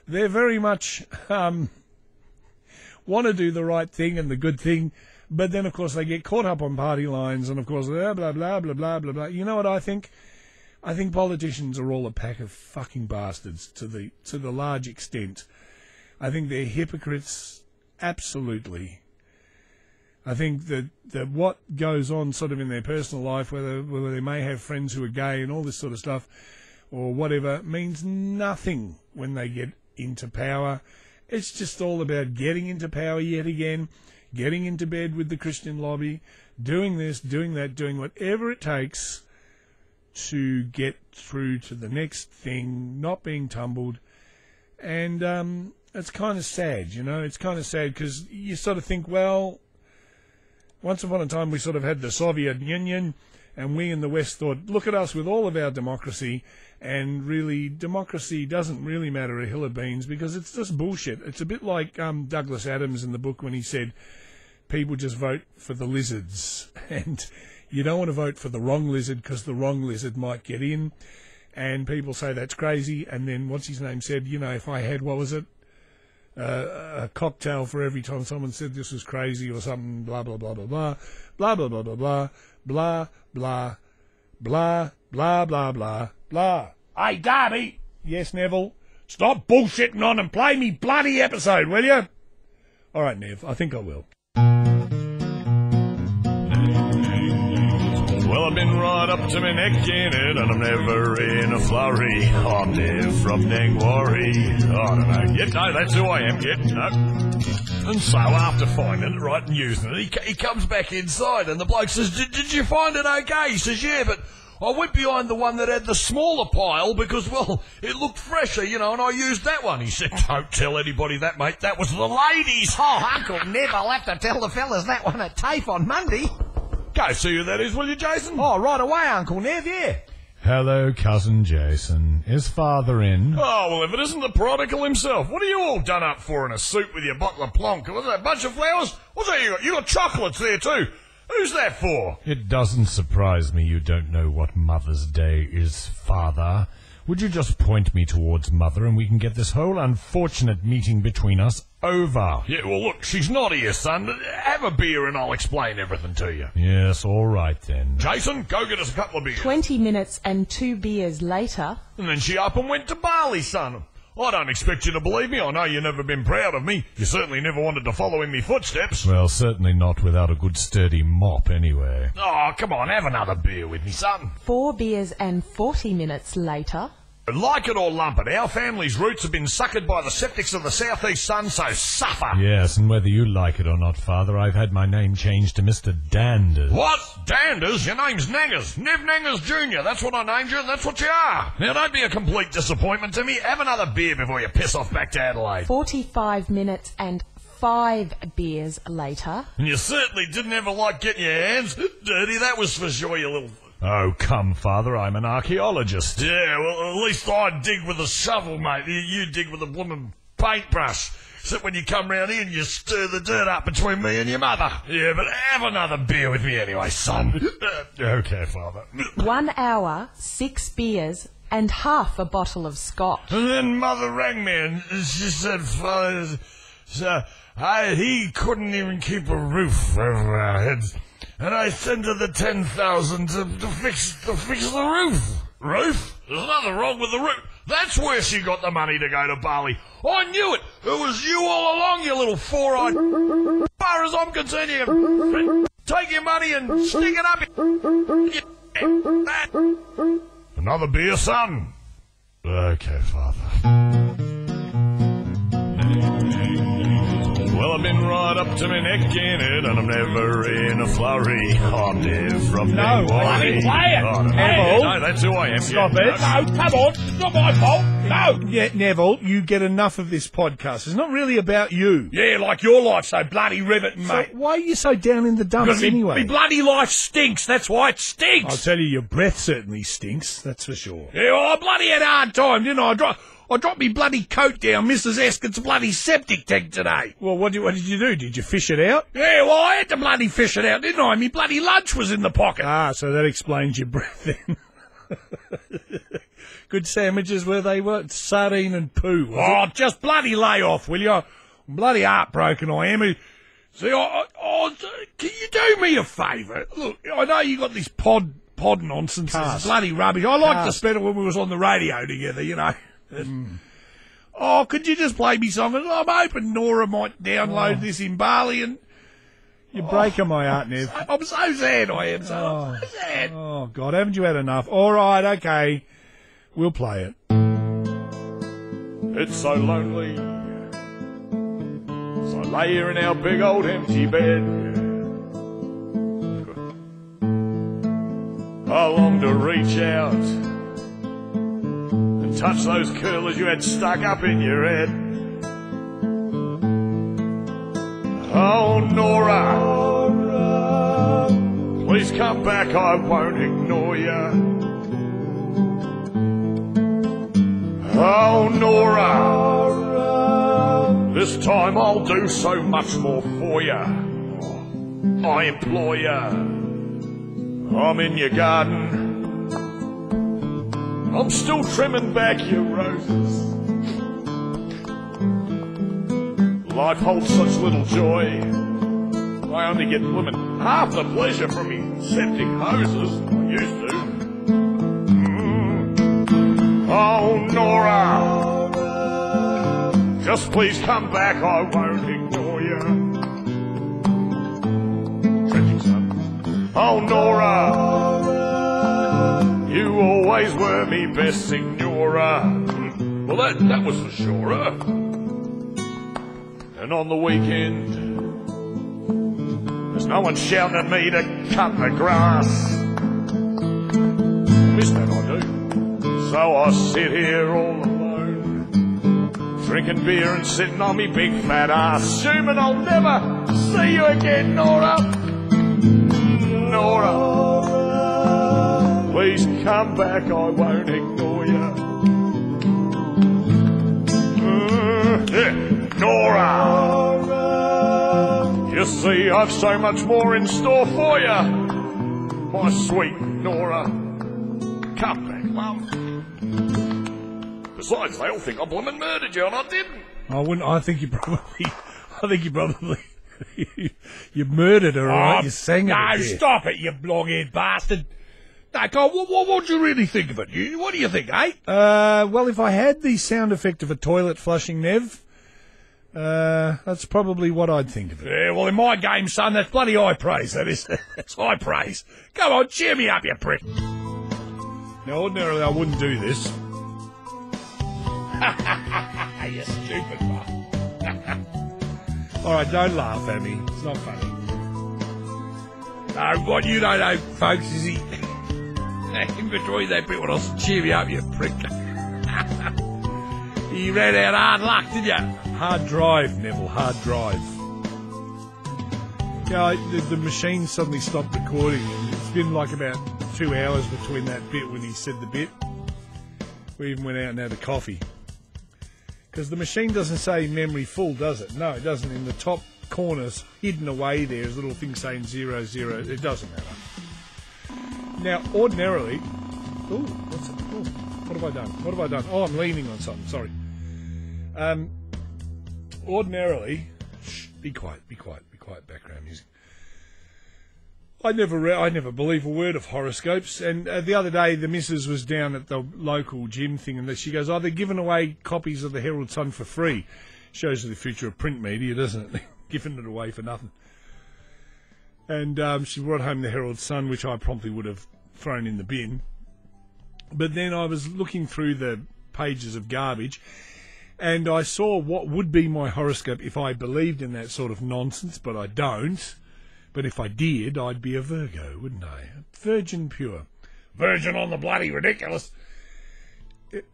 they're very much want to do the right thing and the good thing, but then, of course, they get caught up on party lines, and, of course, blah, blah, blah, blah, blah, blah, blah. You know what I think? I think politicians are all a pack of fucking bastards to the large extent. I think they're hypocrites, absolutely. I think that what goes on sort of in their personal life, whether they may have friends who are gay and all this sort of stuff, or whatever, means nothing when they get into power. It's just all about getting into power yet again, getting into bed with the Christian lobby, doing this, doing that, doing whatever it takes to get through to the next thing, not being tumbled. And it's kind of sad, It's kind of sad because you sort of think, well, once upon a time we sort of had the Soviet Union, and we in the West thought, look at us with all of our democracy, and really democracy doesn't really matter a hill of beans because it's just bullshit. It's a bit like Douglas Adams in the book when he said people just vote for the lizards, and you don't want to vote for the wrong lizard because the wrong lizard might get in, and people say that's crazy, and then what's his name said, if I had, what was it, a cocktail for every time someone said this was crazy or something, blah, blah, blah, blah, blah, blah, blah, blah, blah, blah, blah, blah, blah, blah, blah, blah, blah. Hey, Darby! Yes, Neville? Stop bullshitting on and play me bloody episode, will you? All right, Nev, I think I will. Well, I've been right up to my neck in it, and I'm never in a flurry. I'm Nev from Nangwarry. I don't know. Yep, no, that's who I am. Yep, no. And so, after finding it, right, and using it, he comes back inside, and the bloke says, did you find it okay? He says, yeah, but I went behind the one that had the smaller pile because, well, it looked fresher, and I used that one. He said, don't tell anybody that, mate. That was the ladies. Oh, Uncle Nev, I'll have to tell the fellas that one at TAFE on Monday. Go see who that is, will you, Jason? Oh, right away, Uncle Nev, yeah. Hello, Cousin Jason. Is Father in? Oh, well, if it isn't the prodigal himself, what are you all done up for in a suit with your bottle of plonk? Was that a bunch of flowers? What's that you got? You got chocolates there, too. Who's that for? It doesn't surprise me you don't know what Mother's Day is, Father. Would you just point me towards Mother and we can get this whole unfortunate meeting between us over? Yeah, well, look, she's not here, son. Have a beer and I'll explain everything to you. Yes, all right then. Jason, go get us a couple of beers. 20 minutes and 2 beers later. And then she up and went to Bali, son. I don't expect you to believe me. I know you've never been proud of me. You certainly never wanted to follow in me footsteps. Well, certainly not without a good sturdy mop, anyway. Oh, come on, have another beer with me, son. 4 beers and 40 minutes later. Like it or lump it, our family's roots have been suckered by the septics of the southeast sun, so suffer. Yes, and whether you like it or not, Father, I've had my name changed to Mr. Danders. What? Danders? Your name's Nangers. Nev Nangers Jr. That's what I named you, and that's what you are. Now, don't be a complete disappointment to me. Have another beer before you piss off back to Adelaide. 45 minutes and 5 beers later. And you certainly didn't ever like getting your hands dirty, that was for sure, you little... Oh, come, Father, I'm an archaeologist. Yeah, well, at least I dig with a shovel, mate. You dig with a blooming paintbrush. Except when you come round here and you stir the dirt up between me and your mother. Yeah, but have another beer with me anyway, son. Okay, Father. 1 hour, 6 beers, and half a bottle of scotch. And then Mother rang me and she said, Father, he couldn't even keep a roof over our heads. And I sent her the 10,000 to fix the roof. Roof? There's nothing wrong with the roof. That's where she got the money to go to Bali. I knew it. It was you all along, you little four-eyed... As far as I'm concerned, you take your money and stick it up. Another beer, son. Okay, Father. Well, I've been right up to my neck in it, and I'm never in a flurry. I'm Nev from Nangwarry. play it. Oh, no, Neville. no, that's who I am. Stop yeah. it. No, come on. It's not my fault. No. Yeah, Neville, you get enough of this podcast. It's not really about you. Yeah, like your life's so bloody riveting, So mate. why are you so down in the dumps Because anyway? me bloody life stinks. That's why it stinks. I'll tell you, your breath certainly stinks, that's for sure. Yeah, well, I bloody had a hard time, didn't I? I dropped me bloody coat down Mrs. Eskett's bloody septic tank today. Well, what did you do? Did you fish it out? Yeah, well, I had to bloody fish it out, didn't I? Me bloody lunch was in the pocket. Ah, so that explains your breath then. Good sandwiches, were they? What? Sardine and poo, was Oh, it? just bloody lay off, will you? I'm bloody heartbroken, I am. See, can you do me a favour? Look, I know you got this pod nonsense. Cast. It's bloody rubbish. I liked to Cast. spend it when we was on the radio together, you know. Oh, could you just play me something? I'm hoping Nora might download this in Bali, and You're breaking my heart, Nev. I'm so sad I am, so sad. Oh, God, haven't you had enough? All right, okay. We'll play it. It's so lonely. So I lay here in our big old empty bed. I long to reach out and touch those curlers you had stuck up in your head. Oh, Nora, please come back, I won't ignore you. Oh, Nora, this time I'll do so much more for you. I implore you. I'm in your garden. I'm still trimming back your roses. Life holds such little joy. I only get blooming half the pleasure from me septic hoses I used to. Oh, Nora, just please come back, I won't ignore you. Trenching, son. Oh, Nora, you always were me best signora. Well, that was for sure. And on the weekend, there's no one shouting at me to cut the grass. I miss that, I do. So I sit here all alone, drinking beer and sitting on me big fat ass, assuming I'll never see you again, Nora. Nora, please come back, I won't ignore you. Nora, you see I've so much more in store for you, my sweet Nora. Come back, Mum. Besides, they all think I blooming murdered you, and I didn't. I think you probably, you murdered her, right? You sang it. No, stop it, you long-haired bastard. No, God, what do you really think of it? What do you think, eh? Well, if I had the sound effect of a toilet flushing, Nev, that's probably what I'd think of it. Yeah, well, in my game, son, that's bloody high praise, that is. That's high praise. Come on, cheer me up, you prick. Now, ordinarily, I wouldn't do this. You stupid fuck. All right, don't laugh at me. It's not funny. No, what you don't know, folks, is he... in between that bit when I was cheer me up, you prick. You ran out hard luck, didn't you? Hard drive, Neville, hard drive. Yeah, the machine suddenly stopped recording. And it's been like about 2 hours between that bit when he said the bit. We even went out and had a coffee. Because the machine doesn't say memory full, does it? No, it doesn't. In the top corners, hidden away there, is a little thing saying 00. It doesn't matter. Now, ordinarily... Ooh, what's it? Ooh, what have I done? What have I done? Oh, I'm leaning on something, sorry. Ordinarily... Shh, be quiet, background music. I never believe a word of horoscopes, and the other day the missus was down at the local gym thing, and she goes, they're giving away copies of the Herald Sun for free. Shows you the future of print media, doesn't it? Giving it away for nothing. And she brought home the Herald Sun, which I promptly would have thrown in the bin. But then I was looking through the pages of garbage, and I saw what would be my horoscope if I believed in that sort of nonsense, but I don't. But if I did, I'd be a Virgo, wouldn't I? Virgin pure. Virgin on the bloody ridiculous.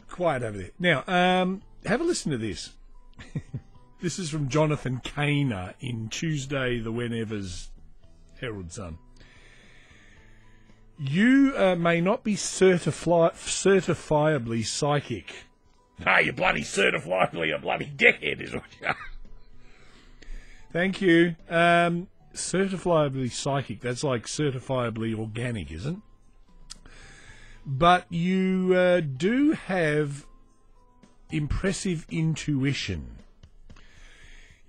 Quiet over there. Now, have a listen to this. This is from Jonathan Kaner in Tuesday the Whenever's Herald Sun. You may not be certifiably psychic. Ah, you bloody certifiably a bloody dickhead is what you are. Thank you. Certifiably psychic, that's like certifiably organic, isn't it? But you do have impressive intuition.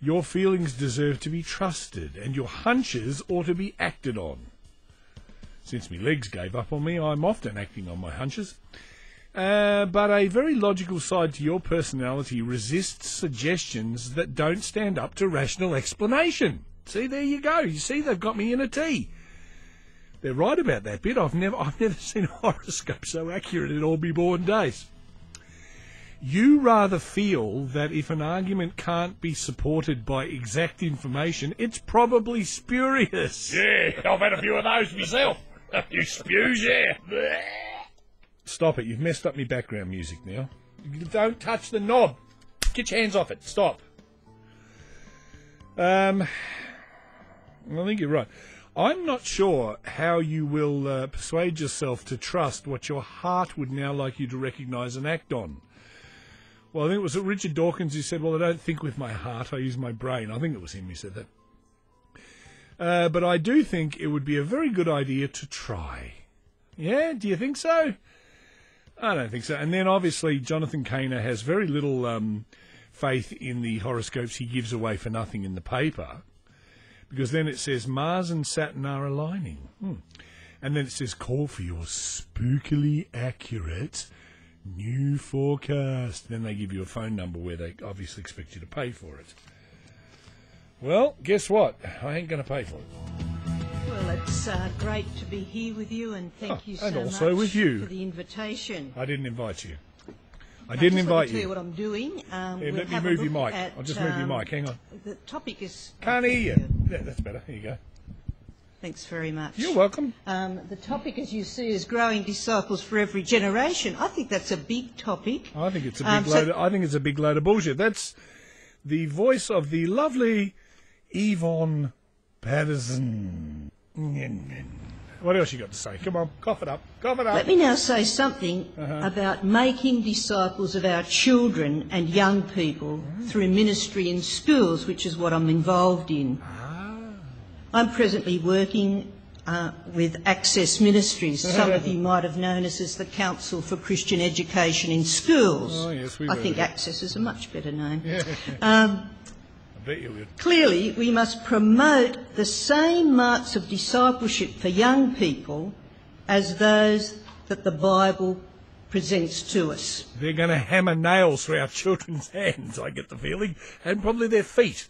Your feelings deserve to be trusted, and your hunches ought to be acted on. Since my legs gave up on me, I'm often acting on my hunches. But a very logical side to your personality resists suggestions that don't stand up to rational explanation. See, there you go. You see, they've got me in a T. They're right about that bit. I've never seen a horoscope so accurate in all my born days. You rather feel that if an argument can't be supported by exact information, it's probably spurious. Yeah, I've had a few of those myself. You spews, yeah. Stop it. You've messed up my background music now. Don't touch the knob. Get your hands off it. Stop. I think you're right. I'm not sure how you will persuade yourself to trust what your heart would now like you to recognise and act on. Well, I think it was Richard Dawkins who said, well, I don't think with my heart, I use my brain. I think it was him who said that. But I do think it would be a very good idea to try. Yeah, do you think so? I don't think so. And then, obviously, Jonathan Kaner has very little faith in the horoscopes he gives away for nothing in the paper, because then it says Mars and Saturn are aligning. And then it says, call for your spookily accurate new forecast. Then they give you a phone number where they obviously expect you to pay for it. Well, guess what? I ain't going to pay for it. Well, it's great to be here with you, and thank you so and also much with you. for the invitation. I didn't invite you. I didn't invite tell you you. what I'm doing. Here, let me move your mic. I'll just move your mic. Hang on. The topic is... Can't hear you. Yeah, that's better. Here you go. Thanks very much. You're welcome. The topic, as you see, is growing disciples for every generation. I think that's a big topic. I think it's a big load. I think it's a big load of bullshit. That's the voice of the lovely Evonne Paddison. What else you got to say? Come on, cough it up. Cough it up. Let me now say something about making disciples of our children and young people through ministry in schools, which is what I'm involved in. I'm presently working with Access Ministries. Some of you might have known us as the Council for Christian Education in Schools. Oh, yes, we I think Access is a much better name. Yeah. I bet you would. Clearly, we must promote the same marks of discipleship for young people as those that the Bible presents to us. They're going to hammer nails through our children's hands, I get the feeling, and probably their feet.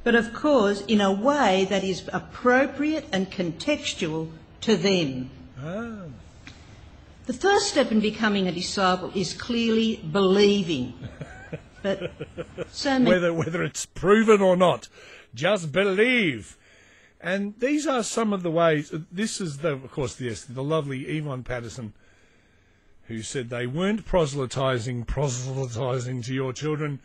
But of course, in a way that is appropriate and contextual to them. The first step in becoming a disciple is clearly believing. But so many... whether it's proven or not, just believe. And these are some of the ways. This is of course, the lovely Evonne Paddison, who said they weren't proselytising to your children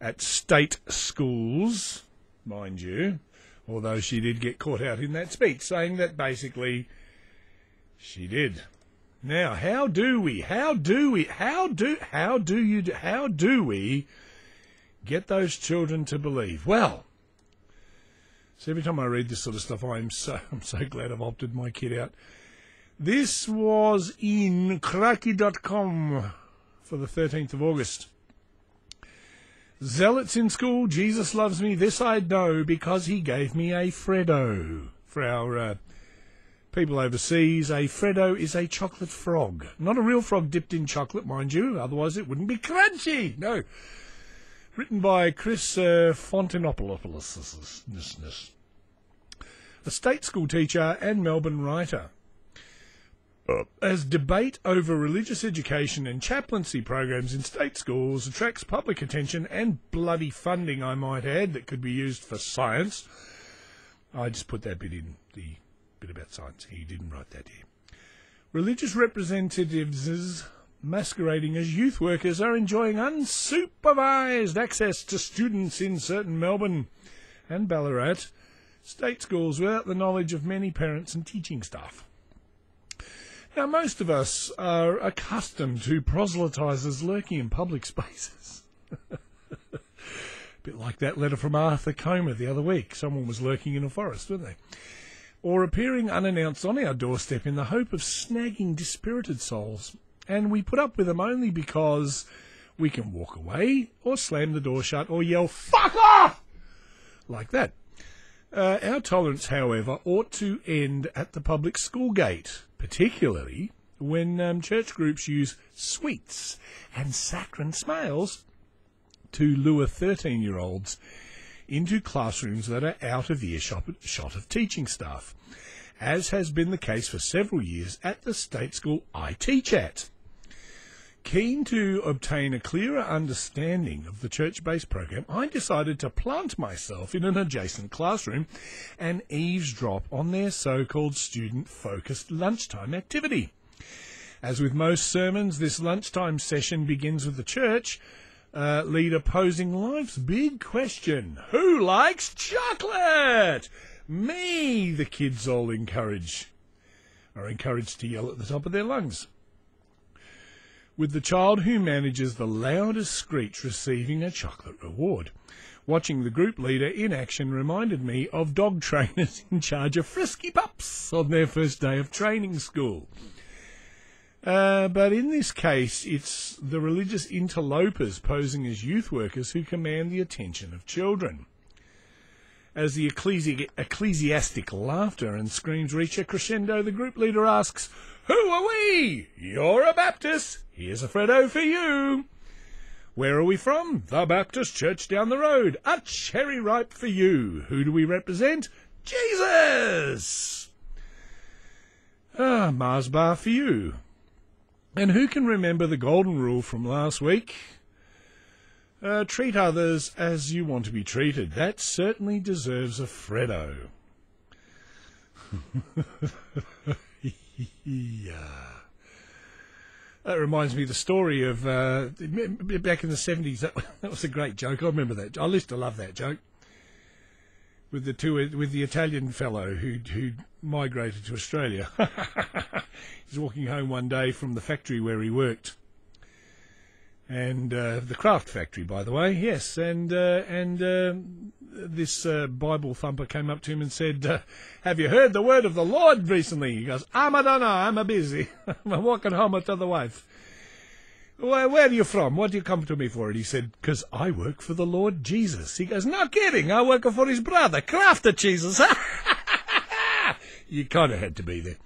at state schools, mind you, although she did get caught out in that speech, saying that basically she did. Now, how do we get those children to believe? Well, so every time I read this sort of stuff, I'm so glad I've opted my kid out. This was in cracky.com for the 13th of August. Zealots in school, Jesus loves me, this I know, because he gave me a Freddo. For our people overseas, a Freddo is a chocolate frog. Not a real frog dipped in chocolate, mind you, otherwise it wouldn't be crunchy. No. Written by Chris Fontenopoulos, a state school teacher and Melbourne writer. as debate over religious education and chaplaincy programs in state schools attracts public attention and bloody funding, I might add, that could be used for science. I just put that bit in, the bit about science. He didn't write that here. Religious representatives masquerading as youth workers are enjoying unsupervised access to students in certain Melbourne and Ballarat state schools without the knowledge of many parents and teaching staff. Now, most of us are accustomed to proselytisers lurking in public spaces. A bit like that letter from Arthur Comer the other week. Someone was lurking in a forest, weren't they? Or appearing unannounced on our doorstep in the hope of snagging dispirited souls. And we put up with them only because we can walk away or slam the door shut or yell, "Fuck off!" like that. Our tolerance, however, ought to end at the public school gate, particularly when church groups use sweets and saccharine smiles to lure 13-year-olds into classrooms that are out of earshot of teaching staff, as has been the case for several years at the state school I teach at. Keen to obtain a clearer understanding of the church-based program, I decided to plant myself in an adjacent classroom and eavesdrop on their so-called student-focused lunchtime activity. As with most sermons, this lunchtime session begins with the church leader posing life's big question: who likes chocolate? Me, the kids all are encouraged to yell at the top of their lungs, with the child who manages the loudest screech receiving a chocolate reward. Watching the group leader in action reminded me of dog trainers in charge of frisky pups on their first day of training school. But in this case, it's the religious interlopers posing as youth workers who command the attention of children. As the ecclesiastic laughter and screams reach a crescendo, the group leader asks, "Who are we? You're a Baptist. Here's a Freddo for you." "Where are we from?" "The Baptist Church down the road." "A cherry ripe for you." "Who do we represent?" "Jesus." Mars bar for you. And who can remember the golden rule from last week? Treat others as you want to be treated. That certainly deserves a Freddo. Yeah. That reminds me of the story of back in the 70s. That was a great joke. I remember that. I used to love that joke. With the Italian fellow who migrated to Australia. He's walking home one day from the factory where he worked, and the craft factory, by the way, yes. And this Bible thumper came up to him and said, "Have you heard the word of the Lord recently?" He goes, "I don't know. I'm a busy. I'm walking home to the wife." "Where are you from? What do you come to me for?" And he said, "'Cause I work for the Lord Jesus." He goes, "No kidding. I work for his brother, Crafter Jesus." You kind of had to be there.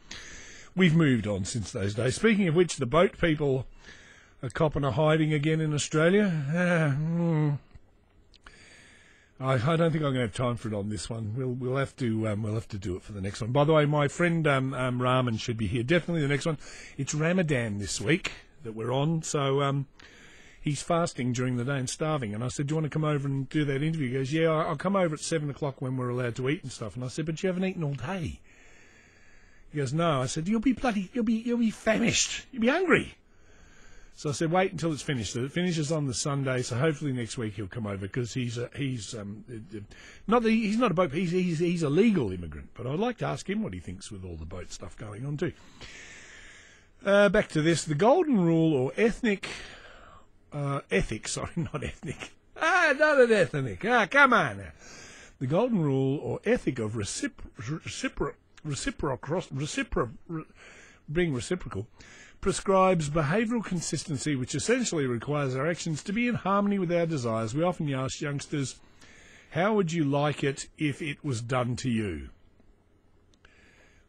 We've moved on since those days. Speaking of which, the boat people are copping a hiding again in Australia. I don't think I'm going to have time for it on this one. We'll have to do it for the next one. By the way, my friend Raman should be here. Definitely the next one. It's Ramadan this week that we're on, so he's fasting during the day and starving. And I said, "Do you want to come over and do that interview?" He goes, "Yeah, I'll come over at 7 o'clock when we're allowed to eat and stuff." And I said, "But you haven't eaten all day." He goes, "No." I said, you'll be famished. You'll be hungry." So I said, "Wait until it's finished." So it finishes on the Sunday, so hopefully next week he'll come over, because he's not a boat. He's a legal immigrant. But I'd like to ask him what he thinks with all the boat stuff going on too. Back to this: the golden rule or ethics. Sorry, not ethnic. Not an ethnic. Come on now. The golden rule or ethic of being reciprocal prescribes behavioural consistency, which essentially requires our actions to be in harmony with our desires. We often ask youngsters, "How would you like it if it was done to you?"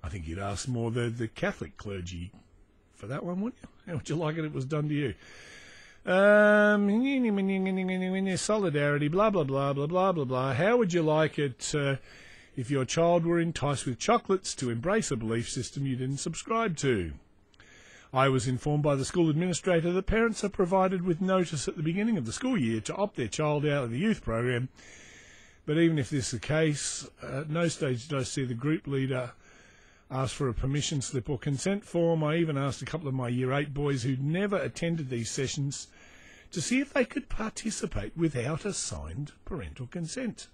I think you'd ask more the Catholic clergy for that one, wouldn't you? How would you like it if it was done to you? Solidarity, blah, blah, blah, blah, blah, blah, blah. How would you like it if your child were enticed with chocolates to embrace a belief system you didn't subscribe to? I was informed by the school administrator that parents are provided with notice at the beginning of the school year to opt their child out of the youth program. But even if this is the case, at no stage did I see the group leader ask for a permission slip or consent form. I even asked a couple of my Year 8 boys who'd never attended these sessions to see if they could participate without a signed parental consent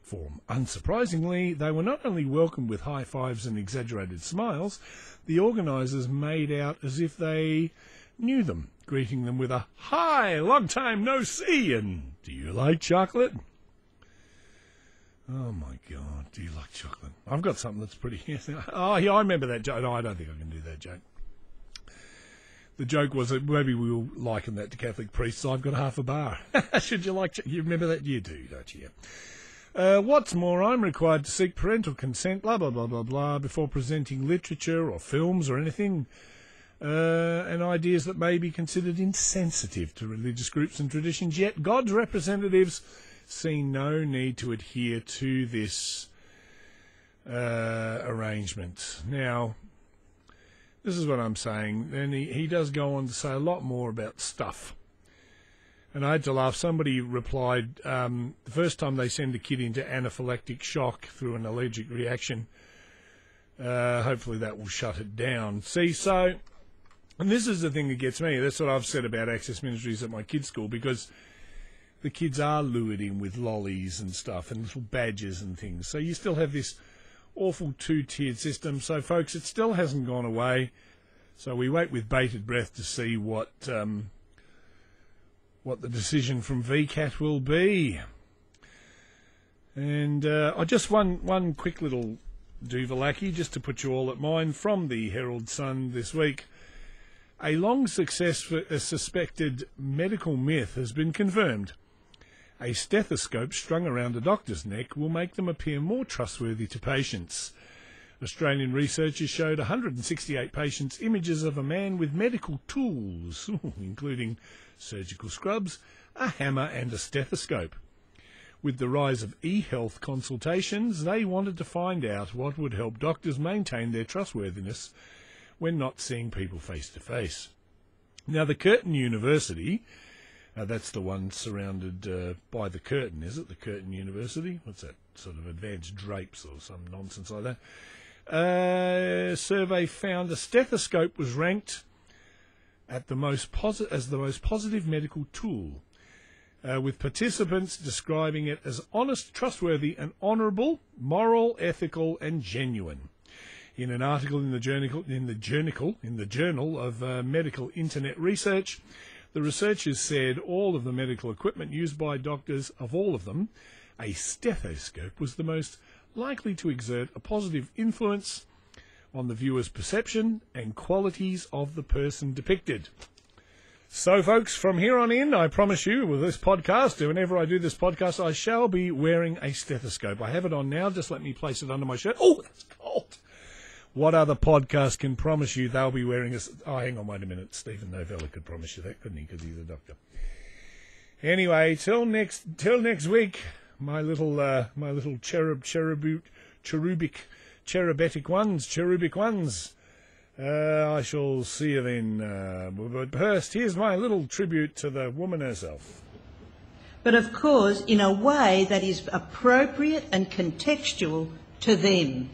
form. Unsurprisingly, they were not only welcomed with high fives and exaggerated smiles, the organisers made out as if they knew them, greeting them with a "Hi, long time no see," and "Do you like chocolate?" Oh my God, do you like chocolate? I've got something that's pretty... Oh, yeah, I remember that joke. No, I don't think I can do that joke. The joke was that maybe we will liken that to Catholic priests. I've got half a bar. Should you like... You remember that? You do, don't you? What's more, I'm required to seek parental consent, blah, blah, blah, blah, blah, before presenting literature or films or anything, and ideas that may be considered insensitive to religious groups and traditions. Yet God's representatives see no need to adhere to this arrangement. Now, this is what I'm saying. And he does go on to say a lot more about stuff. And I had to laugh. Somebody replied, the first time they send a kid into anaphylactic shock through an allergic reaction, hopefully that will shut it down. See, so, and this is the thing that gets me. That's what I've said about Access Ministries at my kids' school, because the kids are lured in with lollies and stuff and little badges and things. So you still have this awful two-tiered system. So, folks, it still hasn't gone away. So we wait with bated breath to see what the decision from VCAT will be. And just one quick little doovalaki, just to put you all at mind, from the Herald Sun this week. A long suspected medical myth has been confirmed. A stethoscope strung around a doctor's neck will make them appear more trustworthy to patients. Australian researchers showed 168 patients images of a man with medical tools, including surgical scrubs, a hammer and a stethoscope. With the rise of e-health consultations, they wanted to find out what would help doctors maintain their trustworthiness when not seeing people face to face. Now, the Curtin University, that's the one surrounded by the curtain, is it? The Curtin University? What's that? Sort of advanced drapes or some nonsense like that. Survey found a stethoscope was ranked at as the most positive medical tool, with participants describing it as honest, trustworthy, and honourable, moral, ethical, and genuine. In an article in the Journal of Medical Internet Research, the researchers said all of the medical equipment used by doctors, of all of them, a stethoscope was the most likely to exert a positive influence on the viewer's perception and qualities of the person depicted. So, folks, from here on in, I promise you, with this podcast, whenever I do this podcast, I shall be wearing a stethoscope. I have it on now. Just let me place it under my shirt. Oh, that's cold. What other podcast can promise you they'll be wearing a... Oh, hang on, wait a minute. Stephen Novella could promise you that, couldn't he? Because he's a doctor. Anyway, till next week, my little cherubic ones. I shall see you then. But first, here's my little tribute to the woman herself. But of course, in a way that is appropriate and contextual to them.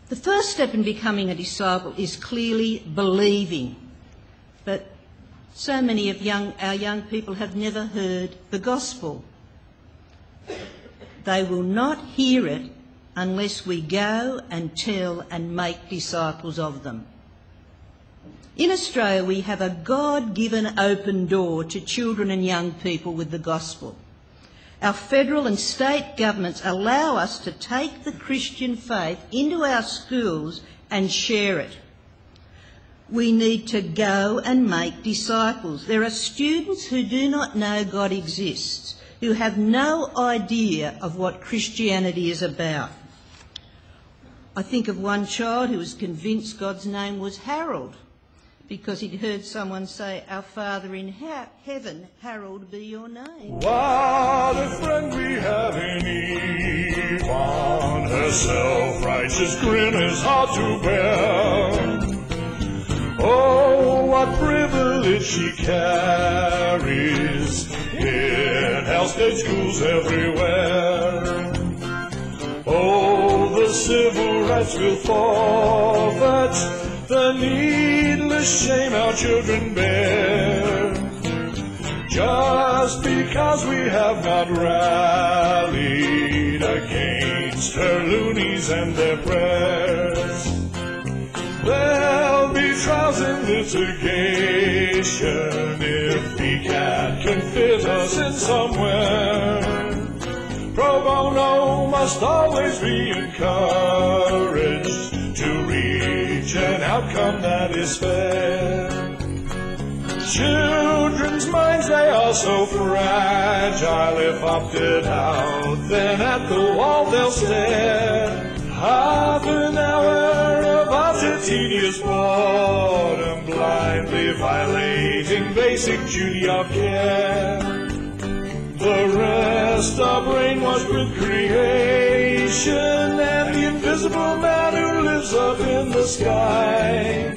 The first step in becoming a disciple is clearly believing. But so many of our young people have never heard the gospel. They will not hear it unless we go and tell and make disciples of them. In Australia, we have a God-given open door to children and young people with the gospel. Our federal and state governments allow us to take the Christian faith into our schools and share it. We need to go and make disciples. There are students who do not know God exists, who have no idea of what Christianity is about. I think of one child who was convinced God's name was Harold because he'd heard someone say, "Our Father in heaven, hallowed be your name." What a friend we have in Yvonne. Her self-righteous grin is hard to bear. Oh, what privilege she carries in our state schools everywhere. Oh, the civil rights will forfeit the needless shame our children bear. Just because we have not rallied against her loonies and their prayers. There'll be trials in litigation if we can't confess us in somewhere. Pro bono must always be encouraged to reach an outcome that is fair. Children's minds, they are so fragile. If opted out, then at the wall they'll stare. Half an hour of utter tedious boredom, blindly violating basic duty of care. The rest are brainwashed with creation and the invisible man who lives up in the sky.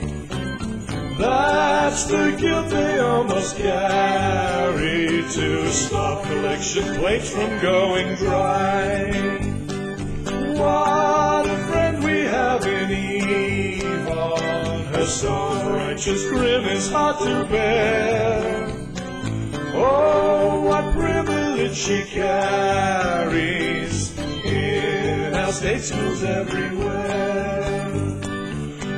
That's the guilt they all must carry to stop collection plates from going dry. What a friend we have in Yvonne. Her self-righteous grin is hard to bear. Oh, what privilege she carries in our state schools everywhere.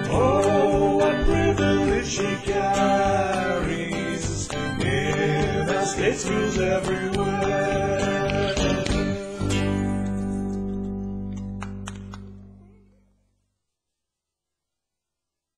Oh, what privilege she carries in our state schools everywhere.